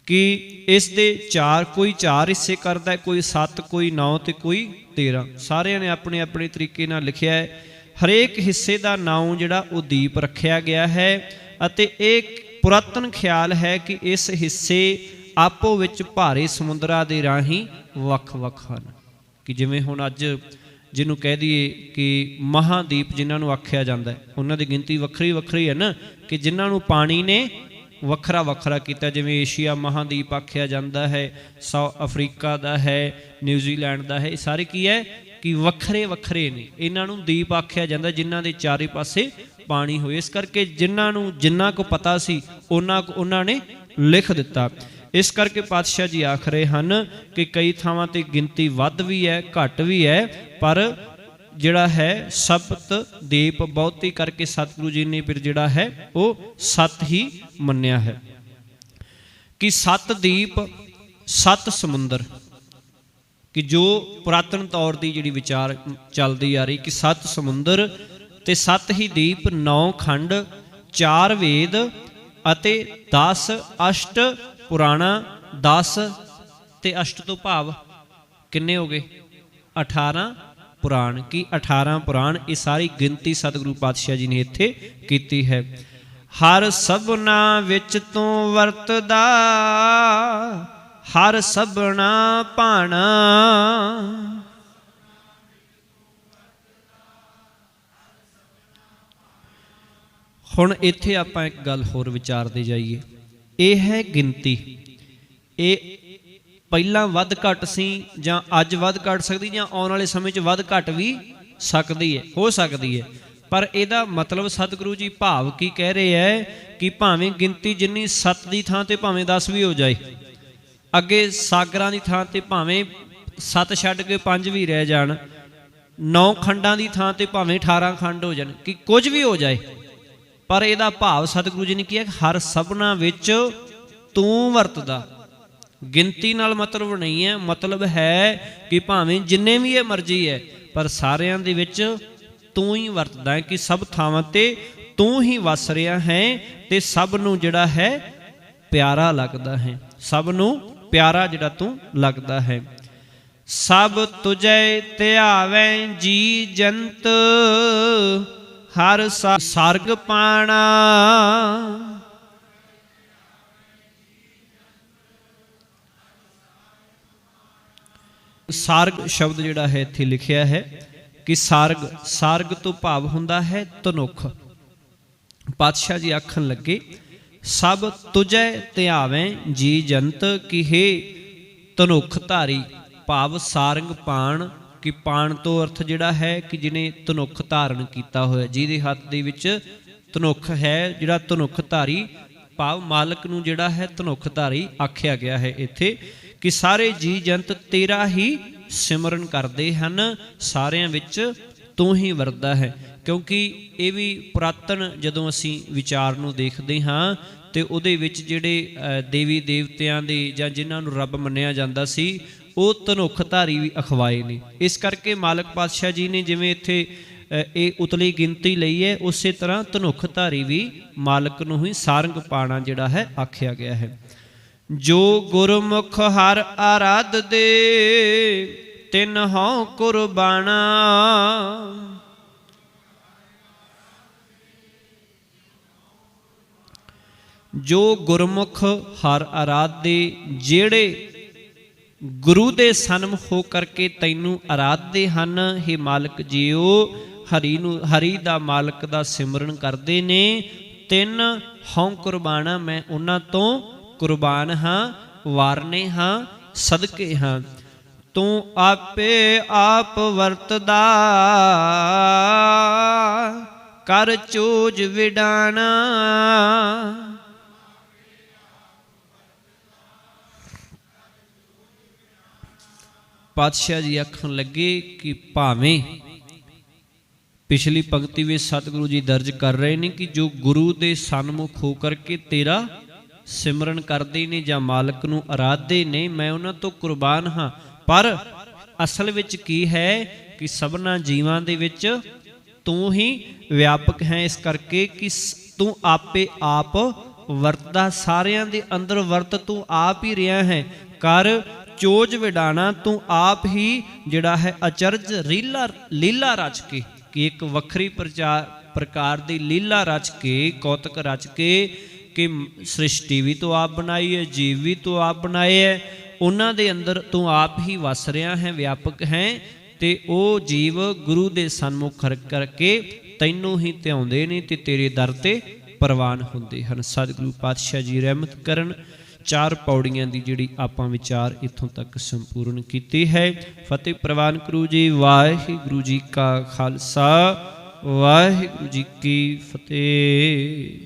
ਕਿ ਇਸ ਦੇ 4 ਕੋਈ 4 ਹਿੱਸੇ ਕਰਦਾ, ਕੋਈ 7, ਕੋਈ 9 ਤੇ ਕੋਈ 13। ਸਾਰਿਆਂ ਨੇ ਆਪਣੇ ਆਪਣੇ ਤਰੀਕੇ ਨਾਲ ਲਿਖਿਆ ਹੈ। ਹਰੇਕ ਹਿੱਸੇ ਦਾ ਨਾਮ ਜਿਹੜਾ ਉਹ ਦੀਪ ਰੱਖਿਆ ਗਿਆ ਹੈ। ਅਤੇ ਇਹ ਪੁਰਾਤਨ ਖਿਆਲ ਹੈ ਕਿ ਇਸ ਹਿੱਸੇ ਆਪੋ ਵਿੱਚ ਭਾਰੇ ਸਮੁੰਦਰਾਂ ਦੇ ਰਾਹੀਂ ਵੱਖ-ਵੱਖ ਹਨ। ਕਿ ਜਿਵੇਂ ਹੁਣ ਅੱਜ ਜਿਹਨੂੰ ਕਹਿ ਦਈਏ ਕਿ ਮਹਾਦੀਪ ਜਿਨ੍ਹਾਂ ਨੂੰ ਆਖਿਆ ਜਾਂਦਾ, ਉਹਨਾਂ ਦੀ ਗਿਣਤੀ ਵੱਖਰੀ ਵੱਖਰੀ ਹੈ ਨਾ, ਕਿ ਜਿਨ੍ਹਾਂ ਨੂੰ ਪਾਣੀ ਨੇ ਵੱਖਰਾ ਵੱਖਰਾ ਕੀਤਾ। ਜਿਵੇਂ ਏਸ਼ੀਆ ਮਹਾਦੀਪ ਆਖਿਆ ਜਾਂਦਾ ਹੈ, ਸਾਊਥ ਅਫਰੀਕਾ ਦਾ ਹੈ, ਨਿਊਜ਼ੀਲੈਂਡ ਦਾ ਹੈ। ਇਹ ਸਾਰੇ ਕੀ ਹੈ ਕਿ ਵੱਖਰੇ ਵੱਖਰੇ ਨੇ, ਇਹਨਾਂ ਨੂੰ ਦੀਪ ਆਖਿਆ ਜਾਂਦਾ ਜਿਨ੍ਹਾਂ ਦੇ ਚਾਰੇ ਪਾਸੇ ਪਾਣੀ ਹੋਏ। ਇਸ ਕਰਕੇ ਜਿਨ੍ਹਾਂ ਨੂੰ ਜਿੰਨਾ ਕੁ ਪਤਾ ਸੀ ਉਹਨਾਂ ਨੇ ਲਿਖ ਦਿੱਤਾ। ਇਸ ਕਰਕੇ ਪਾਤਸ਼ਾਹ ਜੀ ਆਖ ਰਹੇ ਹਨ ਕਿ ਕਈ ਥਾਵਾਂ ਤੇ ਗਿਣਤੀ ਵੱਧ ਵੀ ਹੈ ਘੱਟ ਵੀ ਹੈ, ਪਰ ਜਿਹੜਾ ਹੈ ਸਪਤ ਦੀਪ ਬਹੁਤੀ ਕਰਕੇ ਸਤਿਗੁਰੂ ਜੀ ਨੇ ਫਿਰ ਜਿਹੜਾ ਹੈ ਉਹ 7 ਹੀ ਮੰਨਿਆ ਹੈ ਕਿ 7 ਦੀਪ 7 ਸਮੁੰਦਰ। ਕਿ ਜੋ ਪੁਰਾਤਨ ਤੌਰ ਦੀ ਜਿਹੜੀ ਵਿਚਾਰ ਚੱਲਦੀ ਆ ਰਹੀ ਕਿ 7 ਸਮੁੰਦਰ ਤੇ 7 ਹੀ ਦੀਪ, 9 ਖੰਡ, 4 ਵੇਦ ਅਤੇ 10 ਅਸ਼ਟ ਪੁਰਾਣਾ। 10 ਤੇ ਅਸ਼ਟ ਤੋਂ ਭਾਵ ਕਿੰਨੇ ਹੋ ਗਏ? 18 ਪੁਰਾਣ। ਕੀ 18 ਪੁਰਾਣ? ਇਹ ਸਾਰੀ ਗਿਣਤੀ ਸਤਿਗੁਰੂ ਪਾਤਸ਼ਾਹ ਜੀ ਨੇ ਇੱਥੇ ਕੀਤੀ ਹੈ। ਹਰ ਸਭਨਾ ਵਿੱਚ ਤੂੰ ਵਰਤਦਾ, ਹਰ ਸਭਨਾ ਭਾਣਾ। ਹੁਣ ਇੱਥੇ ਆਪਾਂ ਇੱਕ ਗੱਲ ਹੋਰ ਵਿਚਾਰਦੇ ਜਾਈਏ। ਇਹ ਹੈ ਗਿਣਤੀ। ਇਹ ਪਹਿਲਾਂ ਵੱਧ ਘੱਟ ਸੀ ਜਾਂ ਅੱਜ ਵੱਧ ਘੱਟ ਸਕਦੀ, ਜਾਂ ਆਉਣ ਵਾਲੇ ਸਮੇਂ 'ਚ ਵੱਧ ਘੱਟ ਵੀ ਸਕਦੀ ਹੈ, ਹੋ ਸਕਦੀ ਹੈ। ਪਰ ਇਹਦਾ ਮਤਲਬ ਸਤਿਗੁਰੂ ਜੀ ਭਾਵ ਕੀ ਕਹਿ ਰਹੇ ਹੈ ਕਿ ਭਾਵੇਂ ਗਿਣਤੀ ਜਿੰਨੀ 7 ਦੀ ਥਾਂ ਤੇ ਭਾਵੇਂ 10 ਵੀ ਹੋ ਜਾਏ, ਅੱਗੇ ਸਾਗਰਾਂ ਦੀ ਥਾਂ ਤੇ ਭਾਵੇਂ 7 ਛੱਡ ਕੇ 5 ਵੀ ਰਹਿ ਜਾਣ, 9 ਖੰਡਾਂ ਦੀ ਥਾਂ ਤੇ ਭਾਵੇਂ 18 ਖੰਡ ਹੋ ਜਾਣ, ਕਿ ਕੁਝ ਵੀ ਹੋ ਜਾਏ, ਪਰ ਇਹਦਾ ਭਾਵ ਸਤਿਗੁਰੂ ਜੀ ਨੇ ਕਿਹਾ ਹਰ ਸਭਨਾ ਵਿੱਚ ਤੂੰ ਵਰਤਦਾ। ਗਿਣਤੀ ਨਾਲ ਮਤਲਬ ਨਹੀਂ ਹੈ, ਮਤਲਬ ਹੈ ਕਿ ਭਾਵੇਂ ਜਿੰਨੇ ਵੀ ਇਹ ਮਰਜ਼ੀ ਹੈ, ਪਰ ਸਾਰਿਆਂ ਦੇ ਵਿੱਚ ਤੂੰ ਹੀ ਵਰਤਦਾ ਹੈ, ਕਿ ਸਭ ਥਾਵਾਂ ਤੇ ਤੂੰ ਹੀ ਵਸ ਰਿਹਾ ਹੈ ਤੇ ਸਭ ਨੂੰ ਜਿਹੜਾ ਹੈ ਪਿਆਰਾ ਲੱਗਦਾ ਹੈ, ਸਭ ਨੂੰ ਪਿਆਰਾ ਜਿਹੜਾ ਤੂੰ ਲੱਗਦਾ ਹੈ। ਸਭ ਤੁਝੇ ਧਿਆਵੈ ਜੀ ਜੰਤ, ਹਰ ਸਰਗ ਪਾਣਾ। ਸਾਰਗ ਸ਼ਬਦ ਜਿਹੜਾ ਹੈ ਇੱਥੇ ਲਿਖਿਆ ਹੈ ਕਿ ਸਾਰਗ, ਸਾਰਗ ਤੋਂ ਭਾਵ ਹੁੰਦਾ ਹੈ ਤਨੁੱਖ। ਪਾਤਸ਼ਾਹ ਜੀ ਆਖਣ ਲੱਗੇ ਸਭ ਤੁਝੇ ਧਿਆਵੈ ਜੀ ਜੰਤ, ਕਿ ਹੇ ਤਨੁੱਖ ਧਾਰੀ, ਭਾਵ ਸਾਰੰਗ ਪਾਣ। ਕਿ ਪਾਣ ਤੋਂ ਅਰਥ ਜਿਹੜਾ ਹੈ ਕਿ ਜਿਹਨੇ ਤਨੁੱਖ ਧਾਰਨ ਕੀਤਾ ਹੋਇਆ, ਜਿਹਦੇ ਹੱਥ ਦੇ ਵਿੱਚ ਤਨੁੱਖ ਹੈ, ਜਿਹੜਾ ਤਨੁੱਖ ਧਾਰੀ, ਭਾਵ ਮਾਲਕ ਨੂੰ ਜਿਹੜਾ ਹੈ ਤਨੁੱਖ ਧਾਰੀ ਆਖਿਆ ਗਿਆ ਹੈ ਇੱਥੇ। ਕਿ ਸਾਰੇ ਜੀ ਜੰਤ ਤੇਰਾ ਹੀ ਸਿਮਰਨ ਕਰਦੇ ਹਨ, ਸਾਰਿਆਂ ਵਿੱਚ ਤੂੰ ਹੀ ਵਰਤਦਾ ਹੈ। ਕਿਉਂਕਿ ਇਹ ਵੀ ਪੁਰਾਤਨ ਜਦੋਂ ਅਸੀਂ ਵਿਚਾਰ ਨੂੰ ਦੇਖਦੇ ਹਾਂ ਤੇ ਉਹਦੇ ਵਿੱਚ ਜਿਹੜੇ ਦੇਵੀ ਦੇਵਤਿਆਂ ਦੇ ਜਾਂ ਜਿਨ੍ਹਾਂ ਨੂੰ ਰੱਬ ਮੰਨਿਆ ਜਾਂਦਾ ਸੀ, ਉਹ ਧਨੁੱਖ ਧਾਰੀ ਵੀ ਅਖਵਾਏ ਨੇ। ਇਸ ਕਰਕੇ ਮਾਲਕ ਪਾਤਸ਼ਾਹ ਜੀ ਨੇ ਜਿਵੇਂ ਇੱਥੇ ਇਹ ਉਤਲੀ ਗਿਣਤੀ ਲਈ ਹੈ, ਉਸੇ ਤਰ੍ਹਾਂ ਧਨੁੱਖ ਧਾਰੀ ਵੀ ਮਾਲਕ ਨੂੰ ਹੀ ਸਾਰੰਗ ਪਾਣਾ ਜਿਹੜਾ ਹੈ ਆਖਿਆ ਗਿਆ ਹੈ। ਜੋ ਗੁਰਮੁਖ ਹਰ ਆਰਾਧ ਦੇ, ਤਿਨ ਹਉ ਕੁਰਬਾਨਾ। ਜੋ ਗੁਰਮੁਖ ਹਰ ਆਰਾਧੇ, ਜਿਹੜੇ ਗੁਰੂ ਦੇ ਸਨਮੁਖ ਹੋ ਕਰਕੇ ਤੈਨੂੰ ਆਰਾਧਦੇ ਹਨ, ਹੇ ਮਾਲਕ ਜੀਓ, ਹਰੀ ਨੂੰ, ਹਰੀ ਦਾ ਮਾਲਕ ਦਾ ਸਿਮਰਨ ਕਰਦੇ ਨੇ। ਤਿੰਨ ਹਉ ਕੁਰਬਾਨਾ, ਮੈਂ ਉਹਨਾਂ ਤੋਂ ਕੁਰਬਾਨ ਹਾਂ, ਵਾਰਨੇ ਹਾਂ, ਸਦਕੇ ਹਾਂ। ਤੂੰ ਆਪੇ ਆਪ ਵਰਤਦਾ, ਕਰ ਚੋਜ ਵਿਡਾਣਾ। ਪਾਤਸ਼ਾਹ ਜੀ ਆਖਣ ਲੱਗੇ ਕਿ ਭਾਵੇਂ ਪਿਛਲੀ ਪੰਕਤੀ ਵਿੱਚ ਸਤਿਗੁਰੂ ਜੀ ਦਰਜ ਕਰ ਰਹੇ ਨੇ ਕਿ ਜੋ ਗੁਰੂ ਦੇ ਸਨਮੁਖ ਹੋ ਕਰਕੇ ਤੇਰਾ ਸਿਮਰਨ ਕਰਦੇ ਨੇ ਜਾਂ ਮਾਲਕ ਨੂੰ ਆਰਾਧਦੇ ਨੇ, ਮੈਂ ਉਹਨਾਂ ਤੋਂ ਕੁਰਬਾਨ ਹਾਂ। ਪਰ ਅਸਲ ਵਿੱਚ ਕੀ ਹੈ ਕਿ ਸਭਨਾ ਜੀਵਾਂ ਦੇ ਵਿੱਚ ਤੂੰ ਹੀ ਵਿਆਪਕ ਹੈ, ਇਸ ਕਰਕੇ ਕਿ ਤੂੰ ਆਪੇ ਆਪ ਵਰਤਦਾ, ਸਾਰਿਆਂ ਦੇ ਅੰਦਰ ਵਰਤ ਤੂੰ ਆਪ ਹੀ ਰਿਹਾ ਹੈ। ਕਰ ਚੋਜ ਵਿਡਾਣਾ, ਤੂੰ ਆਪ ਹੀ ਜਿਹੜਾ ਹੈ ਅਚਰਜ ਲੀਲਾ ਰਚ ਕੇ, ਕਿ ਇੱਕ ਵੱਖਰੀ ਪ੍ਰਕਾਰ ਦੀ ਲੀਲਾ ਰਚ ਕੇ, ਕੌਤਕ ਰਚ ਕੇ, ਕਿ ਸ੍ਰਿਸ਼ਟੀ ਵੀ ਤੂੰ ਆਪ ਬਣਾਈ ਹੈ, ਜੀਵ ਵੀ ਤੂੰ ਆਪ ਬਣਾਏ ਹੈ, ਉਹਨਾਂ ਦੇ ਅੰਦਰ ਤੂੰ ਆਪ ਹੀ ਵਸ ਰਿਹਾ ਹੈ, ਵਿਆਪਕ ਹੈ। ਤੇ ਉਹ ਜੀਵ ਗੁਰੂ ਦੇ ਸਨਮੁਖ ਕਰਕੇ ਤੈਨੂੰ ਹੀ ਧਿਆਉਂਦੇ ਨੇ ਤੇ ਤੇਰੇ ਦਰ ਤੇ ਪ੍ਰਵਾਨ ਹੁੰਦੇ ਹਨ। ਸਤਿਗੁਰੂ ਪਾਤਸ਼ਾਹ ਜੀ ਰਹਿਮਤ ਕਰਨ। 4 ਪੌੜੀਆਂ ਦੀ ਜਿਹੜੀ ਆਪਾਂ ਵਿਚਾਰ ਇੱਥੋਂ ਤੱਕ ਸੰਪੂਰਨ ਕੀਤੀ ਹੈ। ਫਤਿਹ ਪ੍ਰਵਾਨ ਕਰੋ ਜੀ। ਵਾਹਿਗੁਰੂ ਜੀ ਕਾ ਖਾਲਸਾ, ਵਾਹਿਗੁਰੂ ਜੀ ਕੀ ਫਤਿਹ।